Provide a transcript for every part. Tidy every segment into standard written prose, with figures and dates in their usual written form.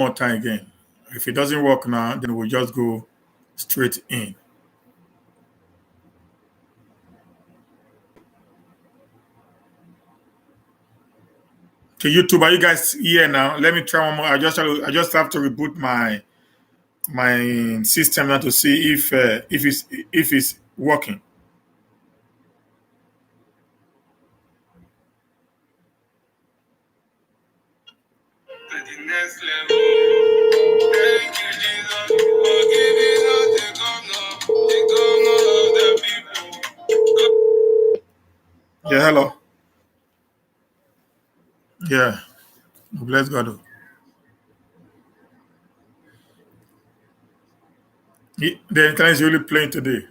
more time again. If it doesn't work now, then we'll just go straight in. Okay, YouTube, are you guys here now? Let me try one more. I just have to reboot my system now to see if it's working. To the next level. Thank you, Jesus, for giving us the governor of the people. Yeah, hello. Yeah, bless God. The internet is really playing today.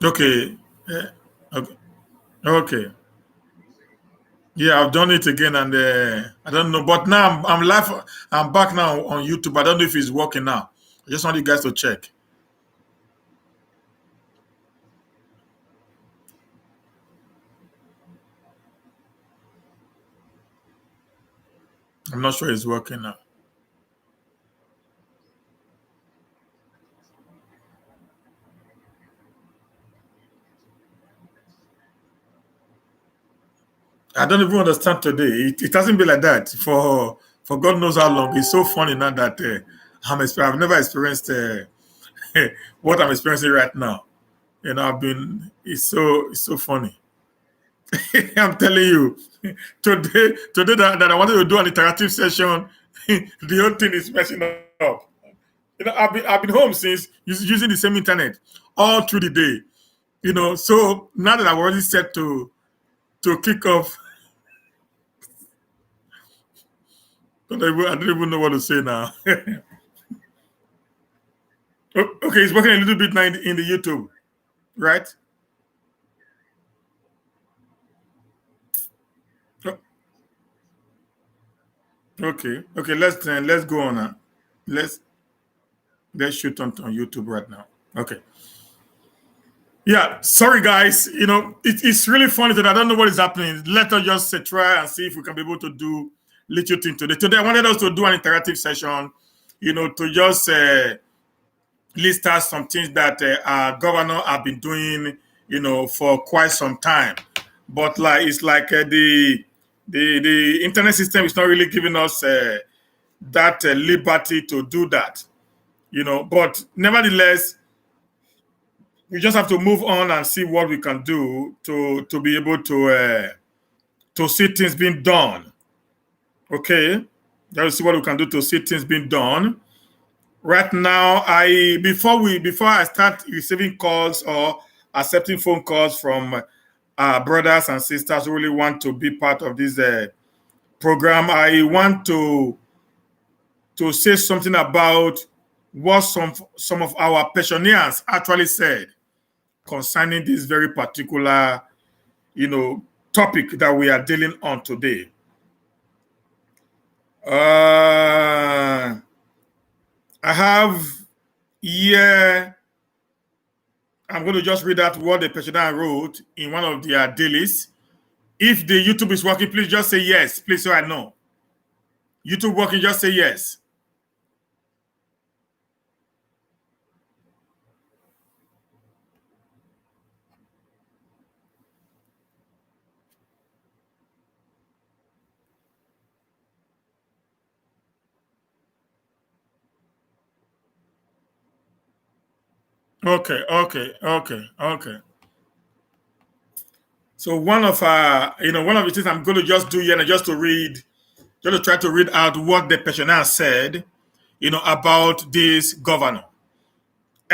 Okay. Okay. Okay. Yeah, I've done it again, and I don't know. But now I'm live. I'm back now on YouTube. I don't know if it's working now. I just want you guys to check. I'm not sure it's working now. I don't even understand today. It hasn't been like that for God knows how long. It's so funny now that I've never experienced what I'm experiencing right now. I've been. It's so funny. I'm telling you, today that I wanted to do an interactive session, the whole thing is messing up. I've been home since using the same internet all through the day. So now that I'm already set to kick off, I don't even know what to say now. Okay, it's working a little bit now in the YouTube, right? O- okay. Let's go on now. Let's let's shoot on YouTube right now. Okay. Yeah, sorry guys. It's really funny that I don't know what is happening. Let us just try and see if we can be able to do little thing today. Today, I wanted us to do an interactive session. To just list out some things that our governor have been doing. For quite some time. But like it's like the internet system is not really giving us that liberty to do that. But nevertheless, we just have to move on and see what we can do to be able to see things being done. Okay, let's see what we can do to see things being done. Right now, before I start receiving calls or accepting phone calls from brothers and sisters who really want to be part of this program, I want to say something about what some of our pensioners actually said concerning this very particular, you know, topic that we are dealing on today. I have here, I'm going to just read out what the pensioner wrote in one of their dailies. If the YouTube is working, please just say yes, please, so I know. YouTube working, just say yes. Okay. So one of the things I'm going to just do here, and just to try to read out what the pensioner said, about this governor.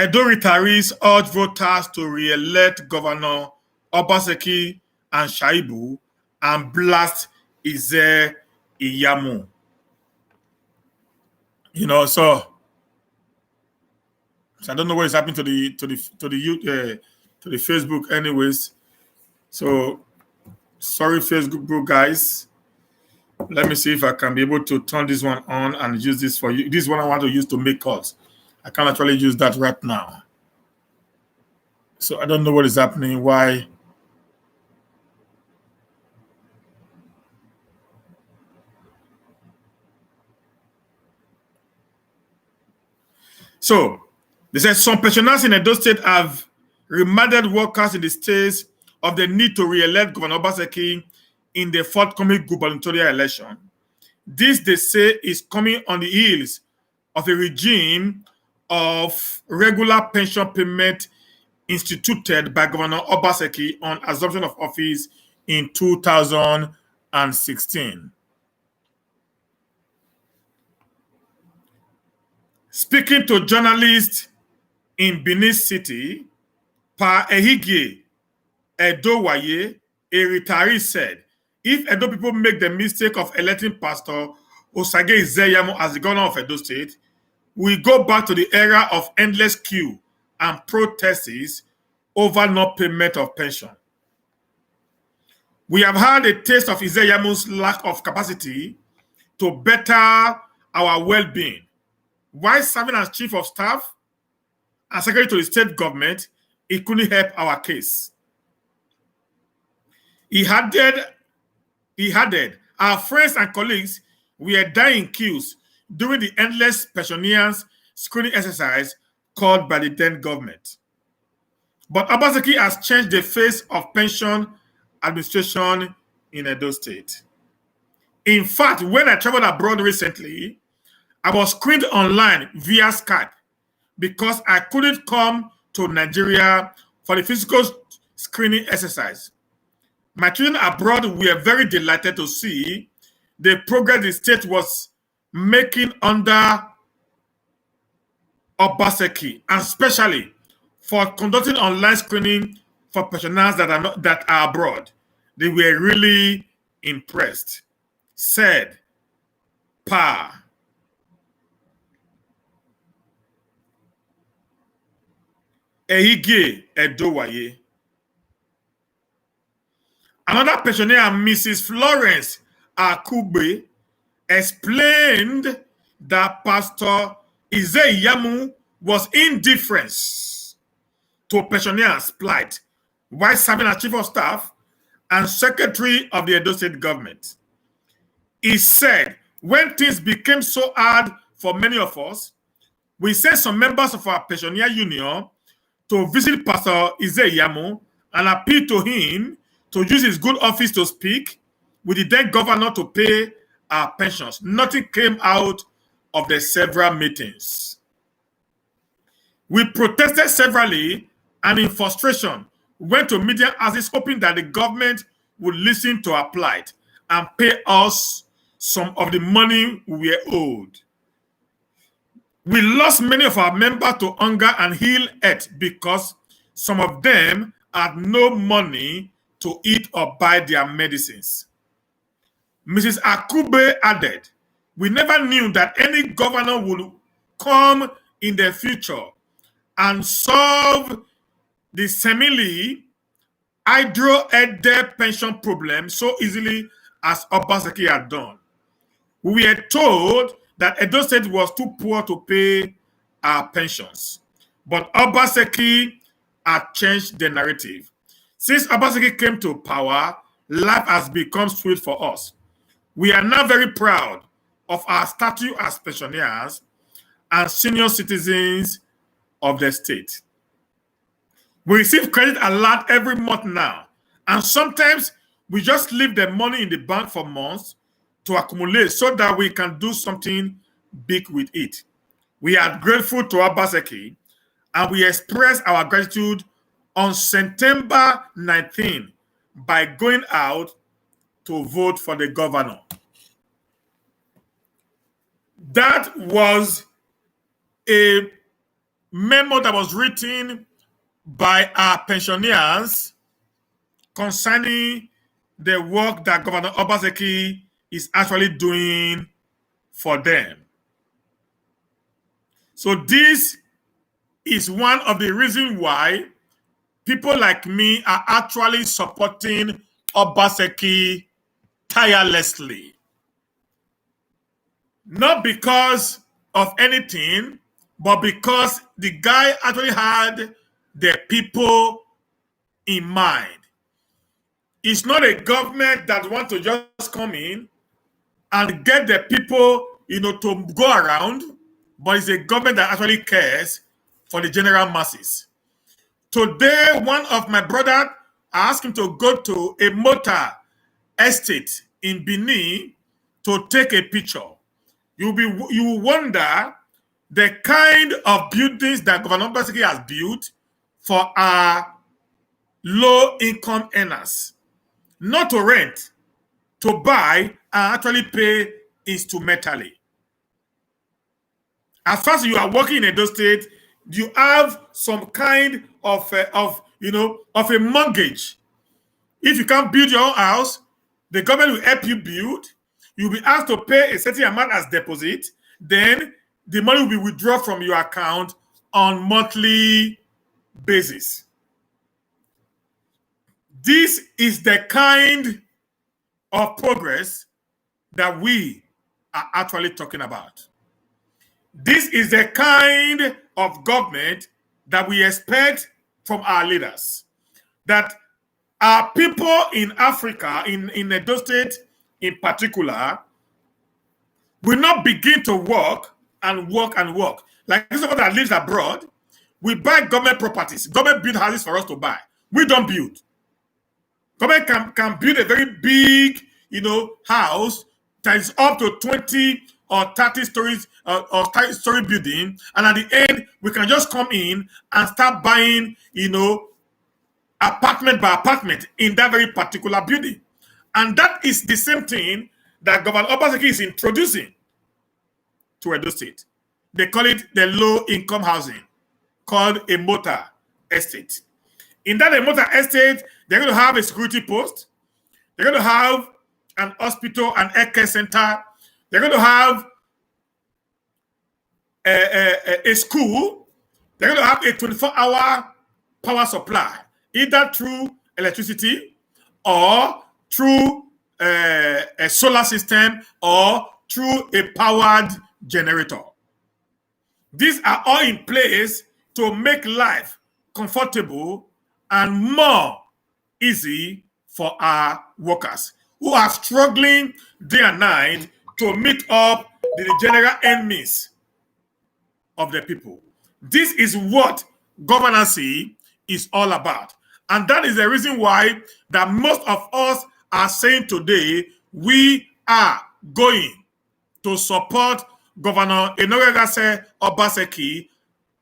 Edo retirees urge voters to re-elect Governor Obaseki and Shaibu and blast Ize Iyamu. So I don't know what is happening to the Facebook, anyways. So sorry, Facebook guys. Let me see if I can be able to turn this one on and use this for you. This one I want to use to make calls. I can't actually use that right now. So I don't know what is happening. Why? So they said some pensioners in Edo State have reminded workers in the states of the need to re-elect Governor Obaseki in the forthcoming gubernatorial election. This, they say, is coming on the heels of a regime of regular pension payment instituted by Governor Obaseki on assumption of office in 2016. Speaking to journalists in Benin City, Pa Ehige Edowaye, a retiree, said, if Edo people make the mistake of electing Pastor Osage Izeyamu as the governor of Edo State, we go back to the era of endless queue and protests over no payment of pension. We have had a taste of Izeyamu's lack of capacity to better our well-being. While serving as chief of staff and secretary to the state government, he couldn't help our case. He added, our friends and colleagues were dying queues during the endless pensioners screening exercise called by the then government. But Obaseki has changed the face of pension administration in Edo State. In fact, when I traveled abroad recently, I was screened online via Skype because I couldn't come to Nigeria for the physical screening exercise. My children abroad were very delighted to see the progress the state was making under Obaseki, and especially for conducting online screening for pensioners that are abroad. They were really impressed, said Pa Ehige Edowaye. Another pensioner, Mrs. Florence Akube, explained that Pastor Izeyamu was indifferent to pensioners' plight while serving as chief of staff and secretary of the Edo State government. He said, when things became so hard for many of us, we sent some members of our pensioner union to visit Pastor Izeyamu and appeal to him to use his good office to speak with the then governor to pay our pensions. Nothing came out of the several meetings. We protested severally and in frustration went to media houses hoping that the government would listen to our plight and pay us some of the money we were owed. We lost many of our members to hunger and ill health because some of them had no money to eat or buy their medicines. Mrs. Akube added, we never knew that any governor would come in the future and solve the seemingly hydro-headed pension problem so easily as Obaseki had done. We were told that Edo State was too poor to pay our pensions. But Obaseki had changed the narrative. Since Obaseki came to power, life has become sweet for us. We are now very proud of our status as pensioners and senior citizens of the state. We receive credit alert every month now, and sometimes we just leave the money in the bank for months to accumulate so that we can do something big with it. We are grateful to Obaseki, and we express our gratitude on September 19 by going out to vote for the governor. That was a memo that was written by our pensioners concerning the work that Governor Obaseki is actually doing for them. So this is one of the reasons why people like me are actually supporting Obaseki tirelessly. Not because of anything, but because the guy actually had the people in mind. It's not a government that wants to just come in and get the people, to go around but it's a government that actually cares for the general masses. Today, one of my brother asked him to go to a motor estate in Benin to take a picture. You will wonder the kind of buildings that Governor Obaseki has built for our low income earners, not to rent, to buy and actually pay instrumentally. As far as you are working in those states, you have some kind of a mortgage. If you can't build your own house, the government will help you build. You'll be asked to pay a certain amount as deposit. Then the money will be withdrawn from your account on monthly basis. This is the kind of progress that we are actually talking about. This is the kind of government that we expect from our leaders. That our people in Africa, in Edo State in particular, will not begin to work and work and work. Like someone that lives abroad, we buy government properties. Government build houses for us to buy. We don't build. Government can build a very big, house that is up to 20 or 30 stories or 30-story building, and at the end, we can just come in and start buying, apartment by apartment in that very particular building. And that is the same thing that Governor Obaseki is introducing to Edo State. They call it the low-income housing, called a motor estate. In that motor estate, they're going to have a security post. They're going to have an hospital, an health care center. They're going to have a school. They're going to have a 24-hour power supply, either through electricity or through a solar system or through a powered generator. These are all in place to make life comfortable and more easy for our workers who are struggling day and night to meet up the general enemies of the people. This is what governance is all about. And that is the reason why that most of us are saying today we are going to support Governor Enogagase Obaseki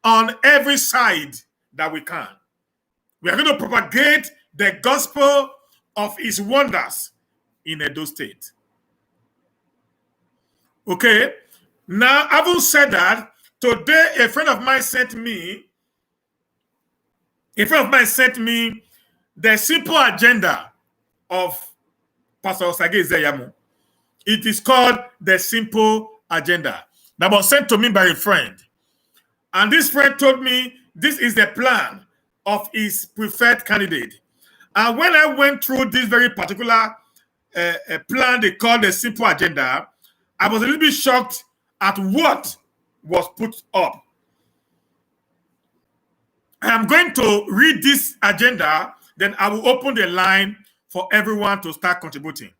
on every side that we can. We are going to propagate the gospel of his wonders in Edo State. Okay, now having said that, today a friend of mine sent me the simple agenda of Pastor Osage Zeyamu. It is called the simple agenda that was sent to me by a friend. And this friend told me this is the plan of his preferred candidate. And when I went through this very particular plan they call the simple agenda, I was a little bit shocked at what was put up. I am going to read this agenda, then I will open the line for everyone to start contributing.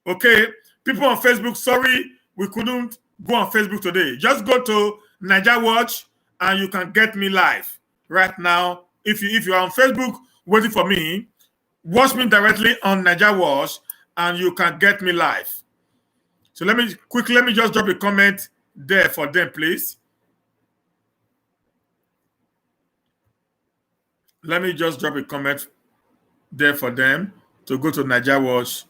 Okay, people on Facebook, sorry, we couldn't go on Facebook today. Just go to Niger Watch and you can get me live right now. If you are on Facebook waiting for me, watch me directly on Niger Watch and you can get me live. So let me just drop a comment there for them, please. Let me just drop a comment there for them to go to Niger Watch.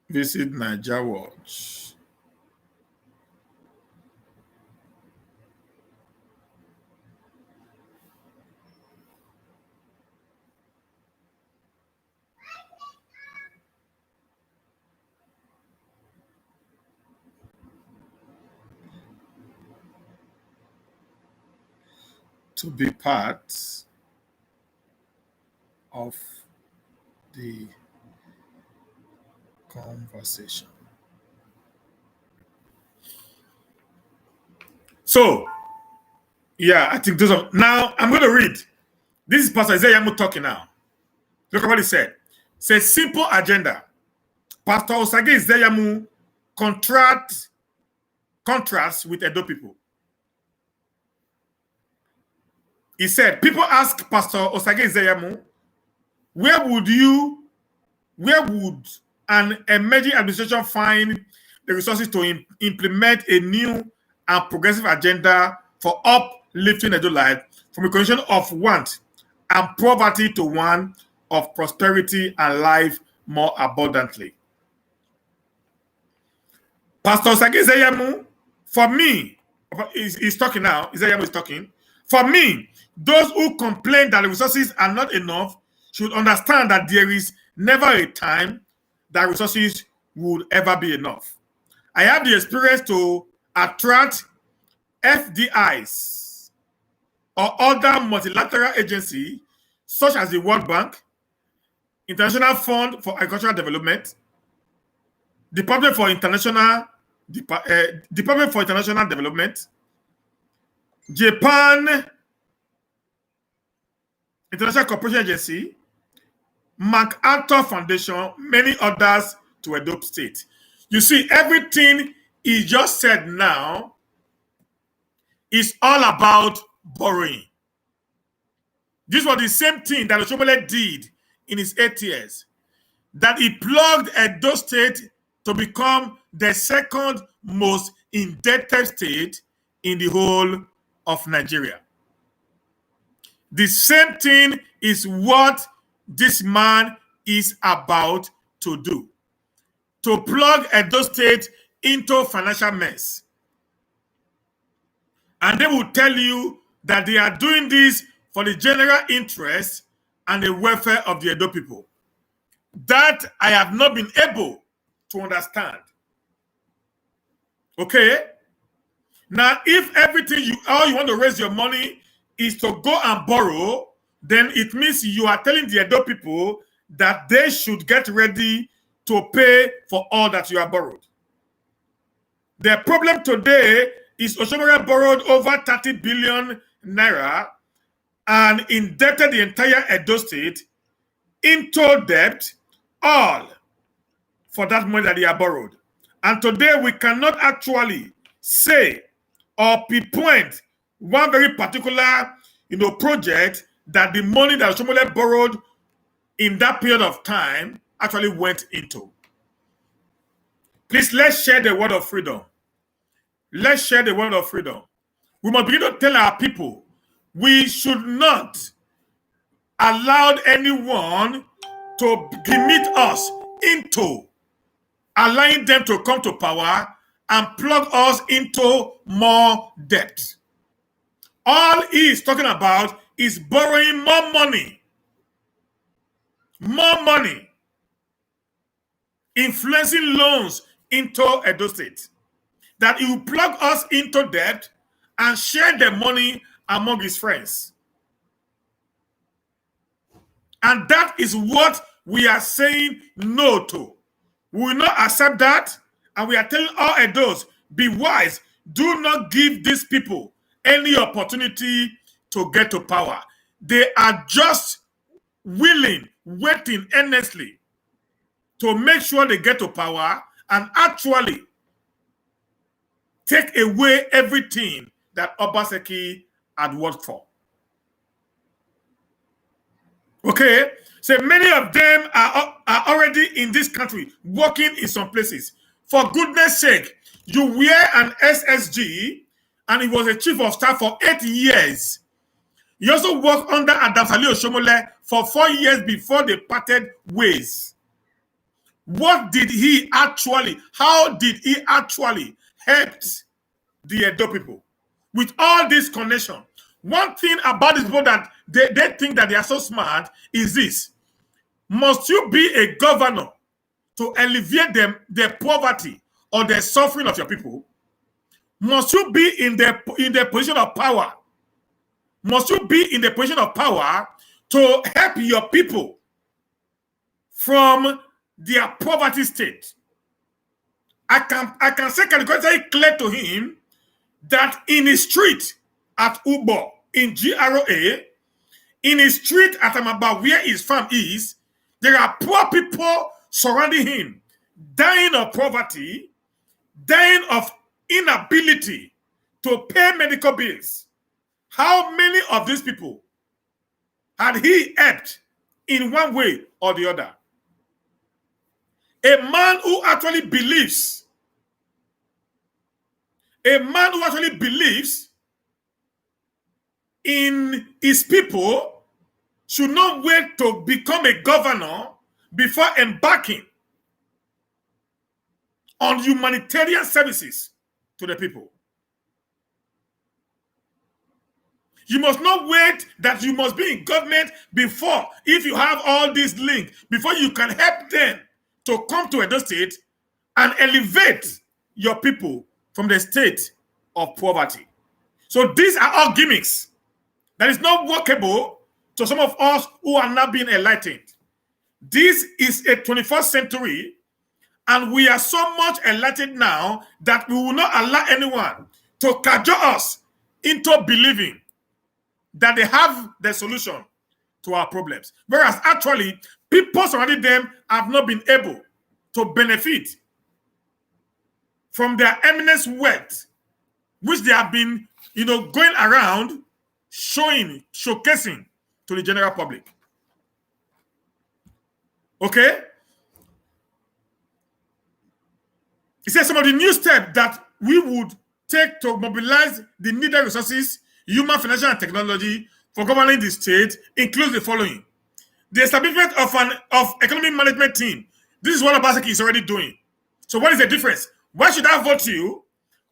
Visit Niger Watch. To be part of the conversation. So, yeah, I think those are. Now, I'm going to read. This is Pastor Isaiah talking now. Look at what he said. It's a simple agenda. Pastor Osage Zeyamu contrasts with Edo people. He said, people ask Pastor Osage Zeyamu, where would an emerging administration find the resources to implement a new and progressive agenda for uplifting Edo life from a condition of want and poverty to one of prosperity and life more abundantly? Pastor Osage Zeyamu, for me, he's talking now, Zeyamu is talking. For me, those who complain that the resources are not enough should understand that there is never a time that resources would ever be enough. I have the experience to attract FDIs or other multilateral agencies such as the World Bank, International Fund for Agricultural Development, Department for International Development, Japan International Cooperation Agency, MacArthur Foundation, many others to Edo State. You see, everything he just said now is all about borrowing. This was the same thing that Oshomole did in his 8 years, that he plugged Edo State to become the second most indebted state in the whole of Nigeria. The same thing is what this man is about to do, to plug Edo State into financial mess. And they will tell you that they are doing this for the general interest and the welfare of the Edo people. That I have not been able to understand. Okay? Now, if all you want to raise your money is to go and borrow, then it means you are telling the Edo people that they should get ready to pay for all that you have borrowed. The problem today is Oshomole borrowed over 30 billion naira and indebted the entire Edo State into debt, all for that money that he had borrowed. And today we cannot actually say or pinpoint one very particular project that the money that Oshomole borrowed in that period of time actually went into. Please, let's share the word of freedom. Let's share the word of freedom. We must begin to tell our people we should not allow anyone to limit us into allowing them to come to power and plug us into more debt. All he is talking about is borrowing more money. More money. Influencing loans into Edo State. That he will plug us into debt and share the money among his friends. And that is what we are saying no to. We will not accept that. And we are telling all Edos, be wise. Do not give these people any opportunity to get to power. They are just willing, waiting earnestly to make sure they get to power and actually take away everything that Obaseki had worked for. Okay? So many of them are already in this country, working in some places. For goodness sake, you wear an SSG, and he was a chief of staff for 8 years. He also worked under Adam Sali Oshomole for 4 years before they parted ways. How did he actually help the Edo people with all this connection? One thing about these people that they think that they are so smart is this. Must you be a governor to alleviate the poverty or the suffering of your people? Must you be in the position of power? Must you be in the position of power to help your people from their poverty state? I can say categorically clear to him that in his street at Ubo, in GRA, in his street at Amaba, where his farm is, There are poor people surrounding him, dying of poverty, dying of inability to pay medical bills. How many of these people had he helped in one way or the other? A man who actually believes, in his people should not wait to become a governor before embarking on humanitarian services to the people. You must not wait that you must be in government before, if you have all these links, before you can help them to come to Edo State and elevate your people from the state of poverty. So these are all gimmicks that is not workable to some of us who are not being enlightened. This is a 21st century, and we are so much enlightened now that we will not allow anyone to cajole us into believing that they have the solution to our problems. Whereas actually, people surrounding them have not been able to benefit from their eminence wealth, which they have been, going around showcasing to the general public. Okay? He says some of the new steps that we would take to mobilize the needed resources, human, financial, and technology for governing the state includes the following. The establishment of economic management team. This is what obaseki is already doing. So what is the difference? Why should I vote you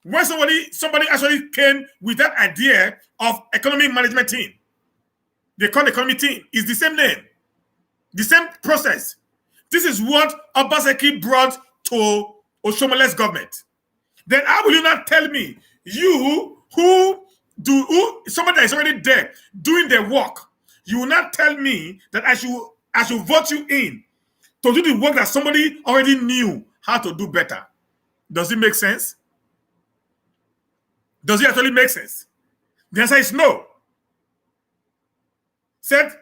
when somebody actually came with that idea of economic management team? They call the economic team. It's the same name, the same process. This is what obaseki brought to Oshomole's government. Then how will you not tell me, you somebody that is already there doing the work, you will not tell me that I should vote you in to do the work that somebody already knew how to do better? Does it make sense? Does it actually make sense? The answer is no. Said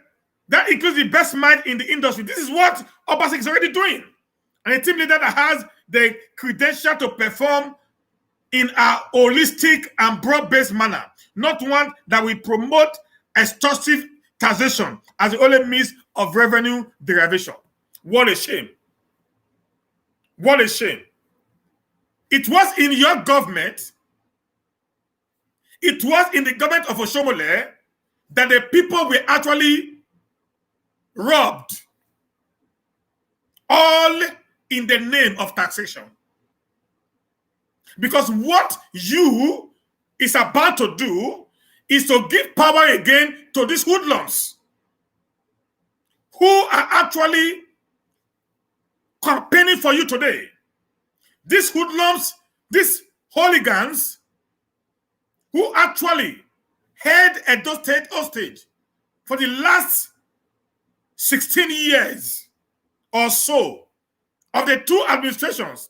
that includes the best mind in the industry. This is what obaseki is already doing. And a team leader that has the credential to perform in a holistic and broad-based manner, not one that will promote extortive taxation as the only means of revenue derivation. What a shame. What a shame. It was in your government, it was in the government of Oshomole that the people were actually robbed, all in the name of taxation. Because what you is about to do is to give power again to these hoodlums who are actually campaigning for you today. These hoodlums, these hooligans who actually held Edo State hostage for the last 16 years or so of the two administrations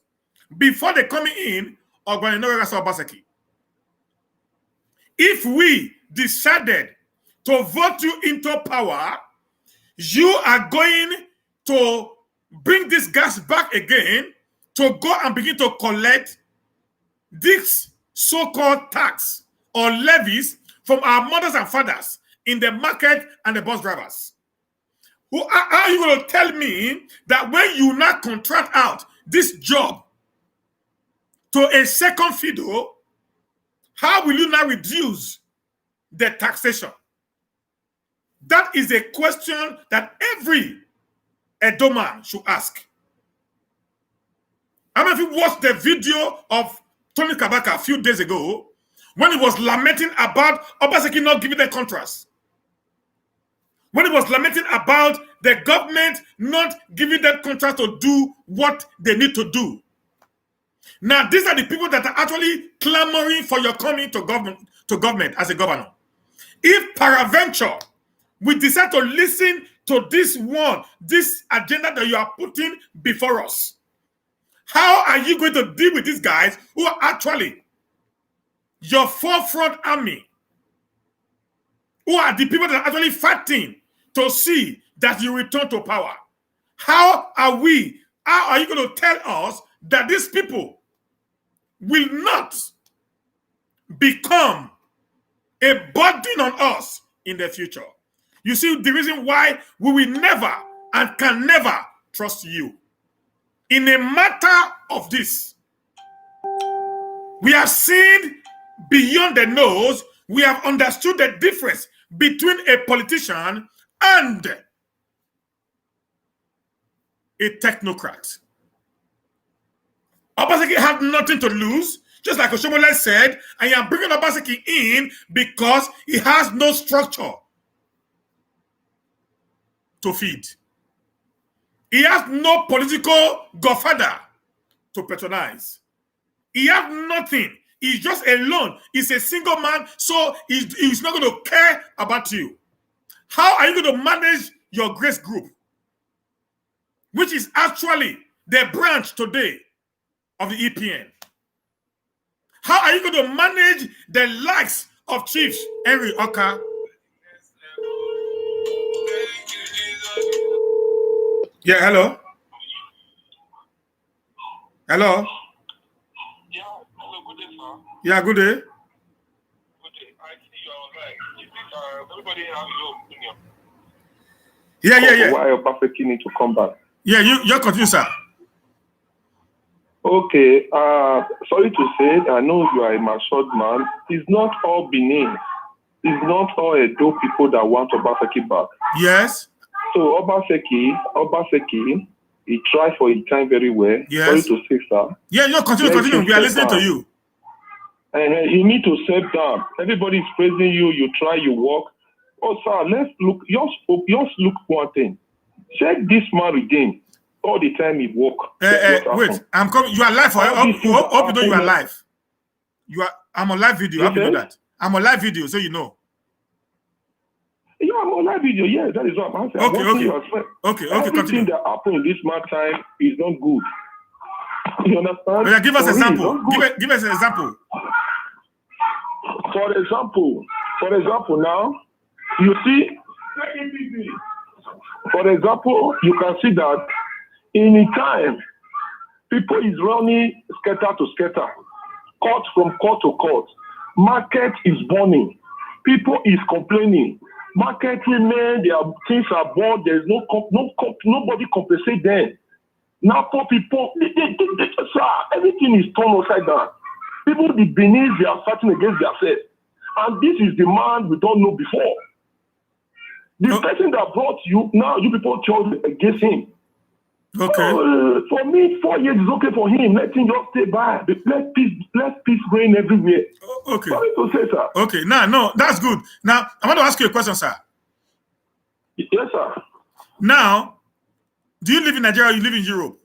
before the coming in of obaseki. If we decided to vote you into power, you are going to bring this gas back again to go and begin to collect this so-called tax or levies from our mothers and fathers in the market and the bus drivers. How are you going to tell me that when you not contract out this job to a second fiddle, how will you now reduce the taxation? That is a question that every Edo man should ask. How many of you watched the video of Tony Kabaka a few days ago when he was lamenting about obaseki not giving the contracts? When he was lamenting about the government not giving them contracts to do what they need to do. Now, these are the people that are actually clamoring for your coming to government as a governor. If peradventure we decide to listen to this agenda that you are putting before us, how are you going to deal with these guys who are actually your forefront army, who are the people that are actually fighting to see that you return to power? How are you going to tell us that these people will not become a burden on us in the future? You see, the reason why we will never and can never trust you. In a matter of this, we have seen beyond the nose, we have understood the difference between a politician and a technocrat. Obaseki had nothing to lose, just like Oshomole said, and you are bringing Obaseki in because he has no structure to feed. He has no political godfather to patronize. He has nothing. He's just alone. He's a single man, so he's not going to care about you. How are you going to manage your grace group, which is actually the branch today of the EPN? How are you going to manage the likes of Chief Henry Oka? Yeah, hello? Hello? Yeah, hello, good day, sir. Yeah, good day. Good day. I see you are right. Everybody has your opinion. Yeah. Why obaseki need to come back? Yeah, you're confused, sir. Okay, sorry to say, I know you are a matured man. It's not all Benin. It's not all Edo people that want obaseki back. Yes. So obaseki, he tried for his time very well. Yes. Sorry to say, sir. Yeah, continue. We are listening to you. You need to step down. Everybody is praising you. You try, you work. Oh, sir, let's look. Just look one thing. Check this man again. All the time he work. Wait, I'm coming. You are live. Hope you know you are live. I'm on live video. How do you know that? I'm on live video, so you know. Yeah, I'm on live video. Yeah, that is what I'm saying. Okay. Everything Continue. that happened in this man time is not good. You understand? Yeah, give us an example. Give us an example. For example, now you see. For example, you can see that in a time, people is running scatter to scatter, court from court to court. Market is burning. People is complaining. Market women, their things are bought. There's nobody compensate them. Now poor people, everything is turned upside down. People, the Benin, they are fighting against themselves. And this is the man we don't know before. The person that brought you, now you people chose against him. Okay. For me, 4 years is okay for him. Let him just stay by. Let peace reign everywhere. Okay. Sorry to say, sir. Okay. No, that's good. Now, I want to ask you a question, sir. Yes, sir. Now, do you live in Nigeria or you live in Europe?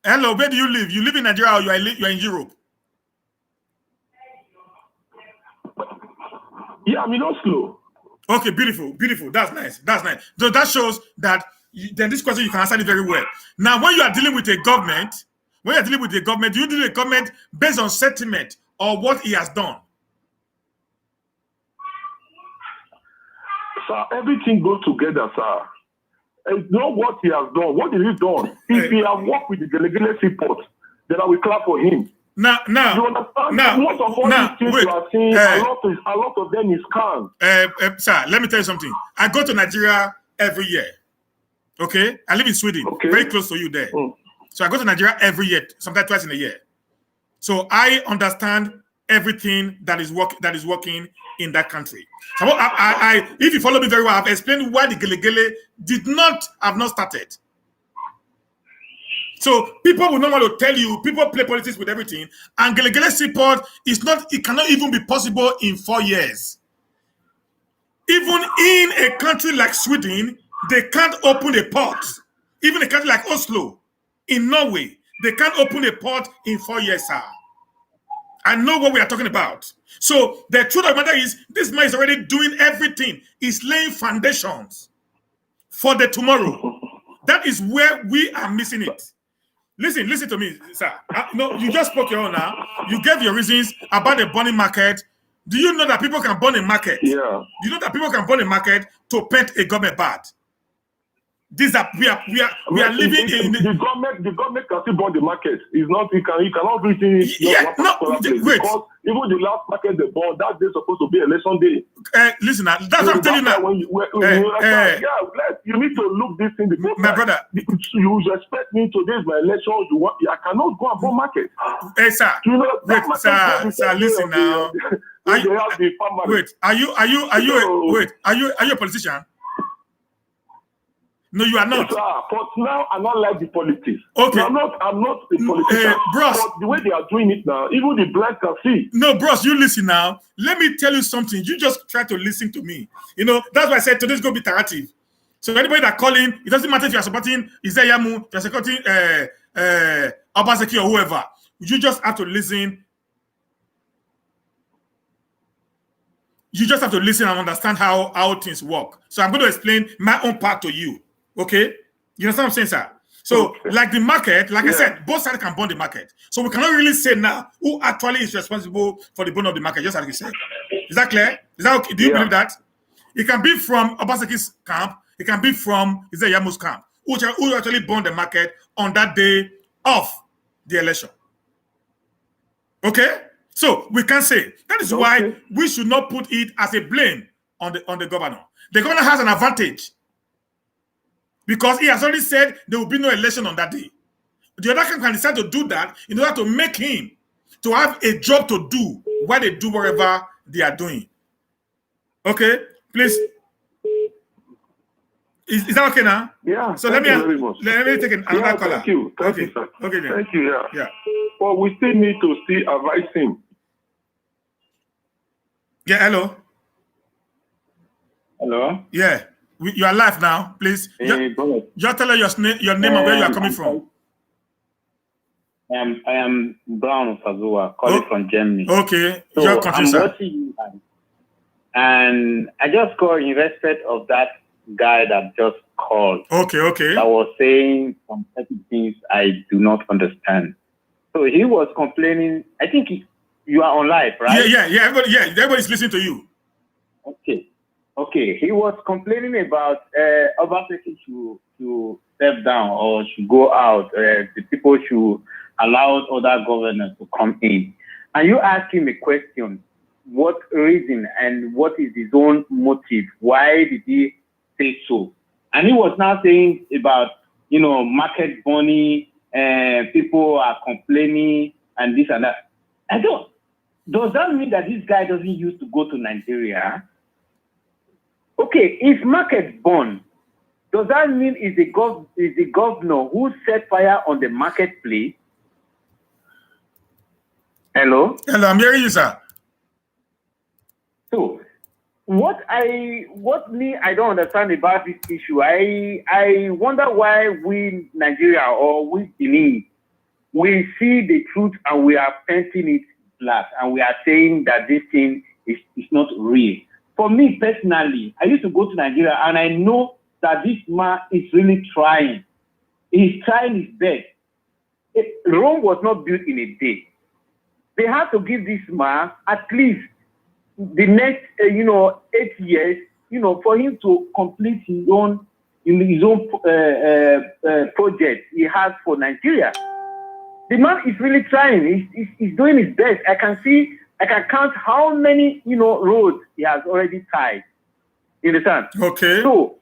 Hello, where do you live? You live in Nigeria or you are in Europe? Yeah, I'm in Oslo. Okay, beautiful. That's nice. So that shows that then this question you can answer it very well. Now, when you are dealing with a government, do you deal with the government based on sentiment or what he has done? Sir, everything goes together, sir. It's not what he has done. What has he done? If he has worked with the delegated report, then I will clap for him. Now, you understand? Most of all these things you are seeing, a lot of them is scam. Sir, let me tell you something. I go to Nigeria every year. Okay? I live in Sweden, very close to you there. So I go to Nigeria every year, sometimes twice in a year. So I understand everything that is working in that country. So if you follow me very well, I've explained why the Gele have not started. So people will not want to tell you, people play politics with everything, and Gele support it cannot even be possible in 4 years. Even in a country like Sweden, they can't open a port. Even a country like Oslo, in Norway, they can't open a port in 4 years, sir. I know what we are talking about. So the truth of the matter is, this man is already doing everything. He's laying foundations for the tomorrow. That is where we are missing it. Listen to me, sir. No, you just spoke your own now. You gave your reasons about the burning market. Do you know that people can burn a market? Yeah. Do you know that people can burn a market to paint a government bad? These are we are living in the government can still burn the market. It's not you cannot reach it. Yeah, no, wait. Because even the last market they burned, that day supposed to be election day. Listen, that's what I'm telling you now. You need to look this thing. My brother, you expect me to this my election. I cannot go and burn market. Hey, sir. You know, wait, sir. Listen now. Wait, are you a politician? No, you are not. Yes, but now I'm not like the politics. Okay. I'm not a politician. Bros. But the way they are doing it now, even the blind can see. No, bros, you listen now. Let me tell you something. You just try to listen to me. You know, that's why I said today's going to be interactive. So anybody that calling, it doesn't matter if you are supporting Izeyamu, if you are supporting Obaseki or whoever. You just have to listen. You just have to listen and understand how things work. So I'm going to explain my own part to you. Okay? You understand what I'm saying, sir? So, like the market, like I said, both sides can burn the market. So we cannot really say now who actually is responsible for the burn of the market, just like you said. Is that clear? Is that okay? Do you believe that? It can be from Obaseki's camp. It can be from Izeyamu's camp, who actually burned the market on that day of the election. Okay? So we can say that is why we should not put it as a blame on the governor. The governor has an advantage because he has already said there will be no election on that day. The other can decide to do that in order to make him to have a job to do while they do whatever they are doing. Okay, please. Is that okay now? Yeah. So let me take another caller. Thank you. Thank you, sir. Okay. Then. Thank you. Yeah. But we still need to advise him. Yeah. Hello. Hello. Yeah. You are live now, please. Just tell us your name and where you are coming from. I am Brown Fazua, calling from Germany. Okay. So I'm watching you, and I just call in respect of that guy that just called. Okay. That was saying some certain things I do not understand. So he was complaining. I think you are on live, right? Yeah. Everybody's listening to you. Okay. He was complaining about Obaseki to step down or should go out. The people should allow other governors to come in. And you ask him a question: what reason and what is his own motive? Why did he say so? And he was now saying about market burning, people are complaining and this and that. Does that mean that this guy doesn't used to go to Nigeria? Okay, if market burn, does that mean is the governor who set fire on the marketplace? Hello, I'm hearing you, sir. So what I don't understand about this issue, I wonder why we Nigeria or we Benin, we see the truth and we are painting it black and we are saying that this thing is not real. For me personally, I used to go to Nigeria and I know that this man is really trying. He's trying his best. Rome was not built in a day. They have to give this man at least the next 8 years, for him to complete his own project he has for Nigeria. The man is really trying. He's doing his best. I can count how many roads he has already tied. You understand? Okay. So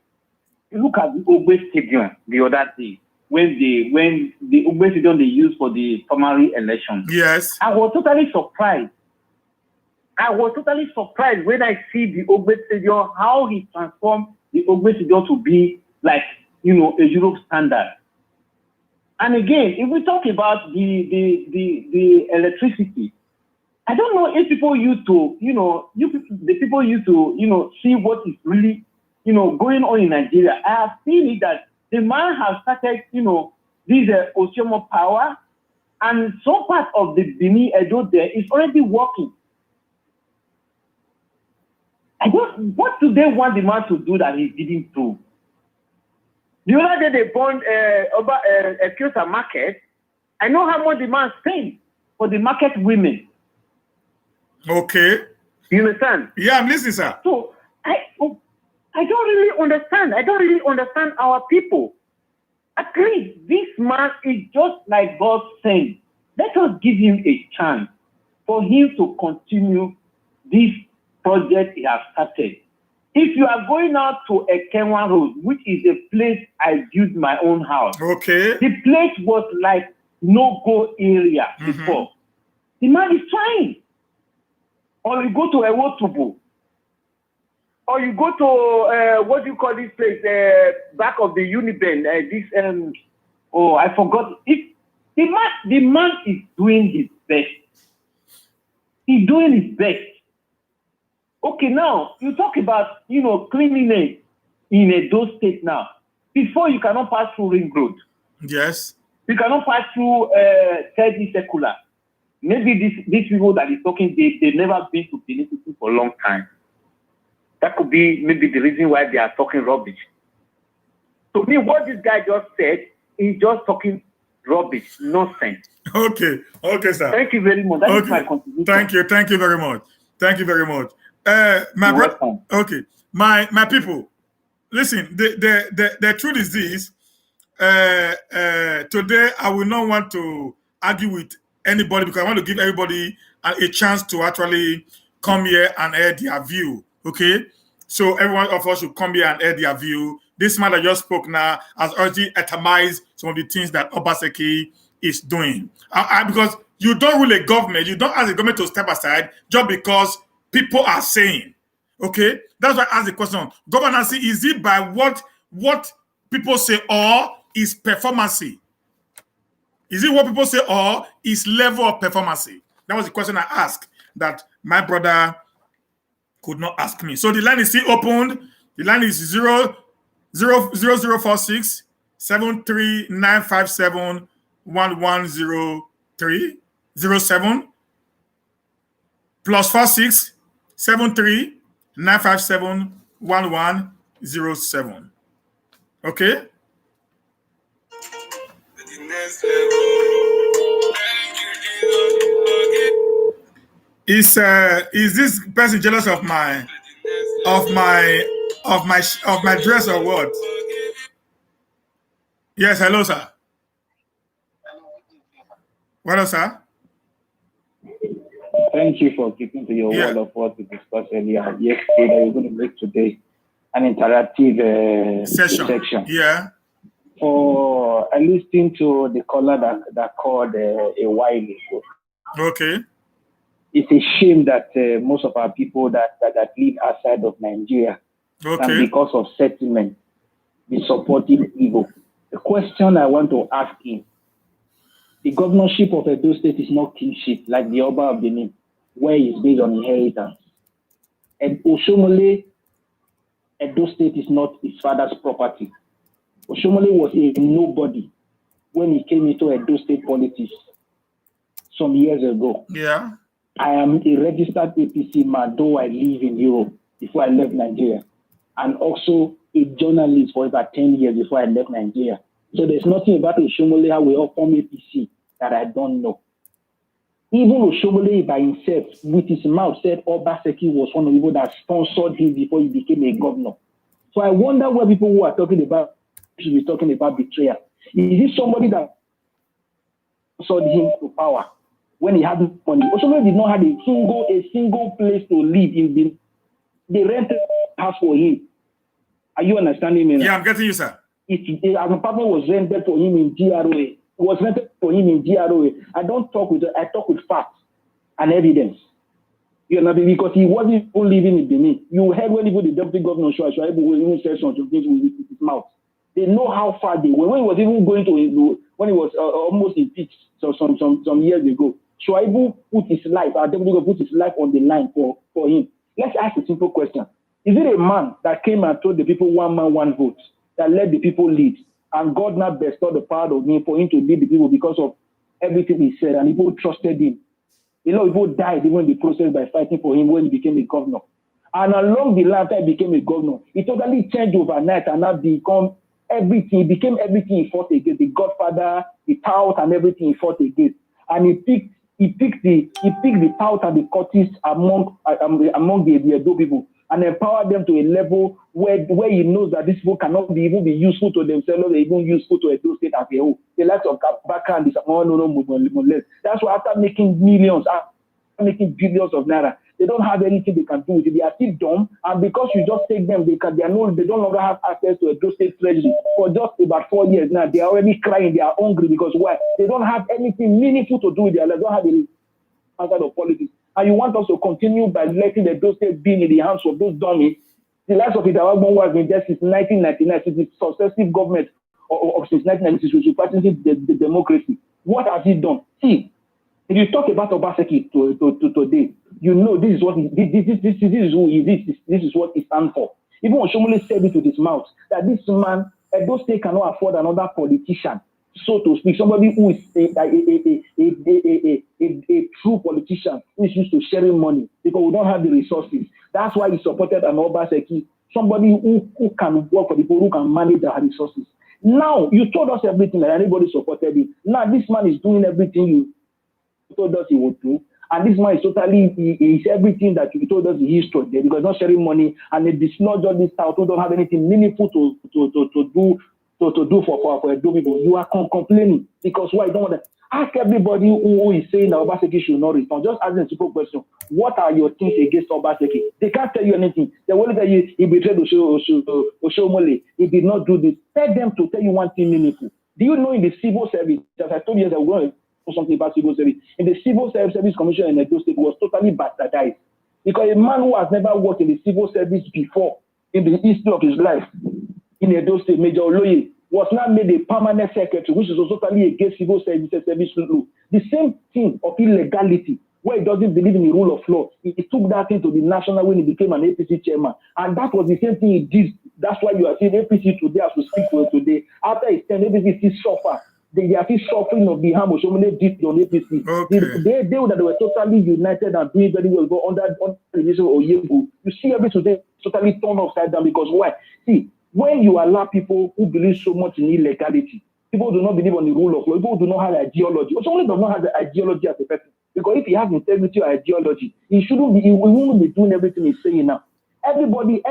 look at the Ogbe Stadium the other day when the Ogbe Stadium they used for the primary election. Yes. I was totally surprised. When I see the Ogbe Stadium, how he transformed the Ogbe Stadium to be like a Europe standard. And again, if we talk about the electricity, I don't know if people used to, people used to, see what is really, going on in Nigeria. I have seen it that the man has started, this Osimo power, and some part of the Benin Edo there is already working. What do they want the man to do that he didn't do? The other day they burned a Kyoto market. I know how much the man spent for the market women. Okay. You understand? Yeah, I'm listening, sir. So I don't really understand. I don't really understand our people. At least this man is just like God saying, let us give him a chance for him to continue this project he has started. If you are going out to Ekenwa Road, which is a place I built my own house, Okay. the place was like no-go area before. The man is trying. Or you go to Ewotubu, or you go to what do you call this place? Back of the Uniben. I forgot. The man is doing his best. He's doing his best. Okay, now you talk about cleanliness in Edo State now. Before you cannot pass through Ring Road. Yes. You cannot pass through 30 Circular. Maybe these people that is talking, they've never been to Benin City for a long time. That could be maybe the reason why they are talking rubbish. To me, what this guy just said, he's just talking rubbish, nonsense. Okay, sir. Thank you very much. That is my contribution. Thank you very much. Thank you very much. My brother. Okay, my people, listen. The truth is this. Today, I will not want to argue with anybody because I want to give everybody a chance to actually come here and air their view. Okay, so everyone of us should come here and air their view. This man that just spoke now has already itemized some of the things that Obaseki is doing. Because you don't rule a government, you don't ask the government to step aside just because people are saying. Okay, that's why I ask the question: governance, is it by what people say, or is performance? Is it what people say, or is level of performance? That was the question I asked that my brother could not ask me. So the line is still opened. The line is 0046 73957 1103 07 plus 46 73 957 1107. Okay? Is this person jealous of my dress or what? Yes, hello, sir. What else, sir? Thank you for keeping to your word of what we discussed earlier. Yesterday, we're going to make today an interactive section. Yeah. For listening to the caller that called a while ago. Okay. It's a shame that most of our people that live outside of Nigeria, and because of settlement, be supporting evil. The question I want to ask is, the governorship of Edo State is not kingship like the Oba of Benin, where it's based on inheritance. And Oshomole, Edo State is not his father's property. Oshomole was a nobody when he came into Edo State politics some years ago. Yeah. I am a registered APC man, though I live in Europe before I left Nigeria, and also a journalist for about 10 years before I left Nigeria. So there's nothing about Oshomole, how we all form APC, that I don't know. Even Oshomole by himself, with his mouth, said Obaseki was one of the people that sponsored him before he became a governor. So I wonder what people who are talking about should be talking about betrayal. Is it somebody that sponsored him to power when he had money? Oshomole did not have a single place to live in. They rented a house for him. Are you understanding me now? Yeah, I'm getting you, sir. An apartment was rented for him in GROA. I talk with facts and evidence. You know, because he wasn't even living in Benin. You heard when even the deputy governor Shoaibu even said something with his mouth. They know how far they went. When he was even going to, when he was almost impeached some years ago, Shoaibu put his life, our deputy governor put his life on the line for him. Let's ask a simple question. Is it a man that came and told the people one man, one vote, that let the people lead, and God now bestowed the power on him for him to lead the people because of everything he said, and people trusted him? A lot of people died even in the process by fighting for him when he became a governor. And along the line after he became a governor, he totally changed overnight and now become everything. He became everything he fought against, the godfather, the tout, and everything he fought against. And he picked He picked the tout and the cultists among the Edo people and empowered them to a level where he knows that these people cannot even be useful to themselves, or even useful to Edo State as a whole. The likes of Kabaka and the Samoa. That's why after making millions, after making billions of naira, they don't have anything they can do with it. They are still dumb, and because you just take them, they don't longer have access to Edo State treasury. For just about 4 years now, they are already crying, they are hungry because why? They don't have anything meaningful to do with their life. They don't have any outside of politics. And you want us to continue by letting the Edo State being in the hands of those dummies. The likes of Itawagbon has been there since 1999, since the successive government of since 1996, which is practicing the democracy. What has he done? See, if you talk about Obaseki to today, you know this is what this is who he is. This is what he stands for. Even Oshomole said it with his mouth that this man, Edo State cannot afford another politician, so to speak, somebody who is a true politician who is used to sharing money, because we don't have the resources. That's why he supported an Obaseki, somebody who can work for the people, who can manage their resources. Now, you told us everything and everybody supported him. Now, this man is doing everything you told us he would do. And this man is is everything that you told us he is today, because not sharing money and they dislodge all this out who don't have anything meaningful to do for Edo people. You are complaining because why? You don't want to ask everybody who is saying that Obaseki should not respond. Just ask them a simple question: what are your things against Obaseki? They can't tell you anything. They will tell you he betrayed Oshomole. He did not do this. Tell them to tell you one thing meaningful. Do you know in the civil service, as I told you, that we're going to do something about civil service, in the Civil Service Commission in Edo State was totally bastardized, because a man who has never worked in the civil service before in the history of his life in Edo State, Major Oloye, was now made a permanent secretary, which is totally against civil service law. The same thing of illegality, where he doesn't believe in the rule of law. He took that thing to the national when he became an APC chairman. And that was the same thing he did. That's why you are seeing APC today, as we speak for today. After his term, APC still suffer. They are still suffering of the harm of so many did on APC. Okay. They were totally united and doing very well. But under the leadership of Oyegu, you see everything today totally turned upside down. Because why? See, when you allow people who believe so much in illegality, people do not believe on the rule of law, people do not have ideology, or somebody does not have the ideology as a person. Because if he has integrity or ideology, he wouldn't be doing everything he's saying now. Anybody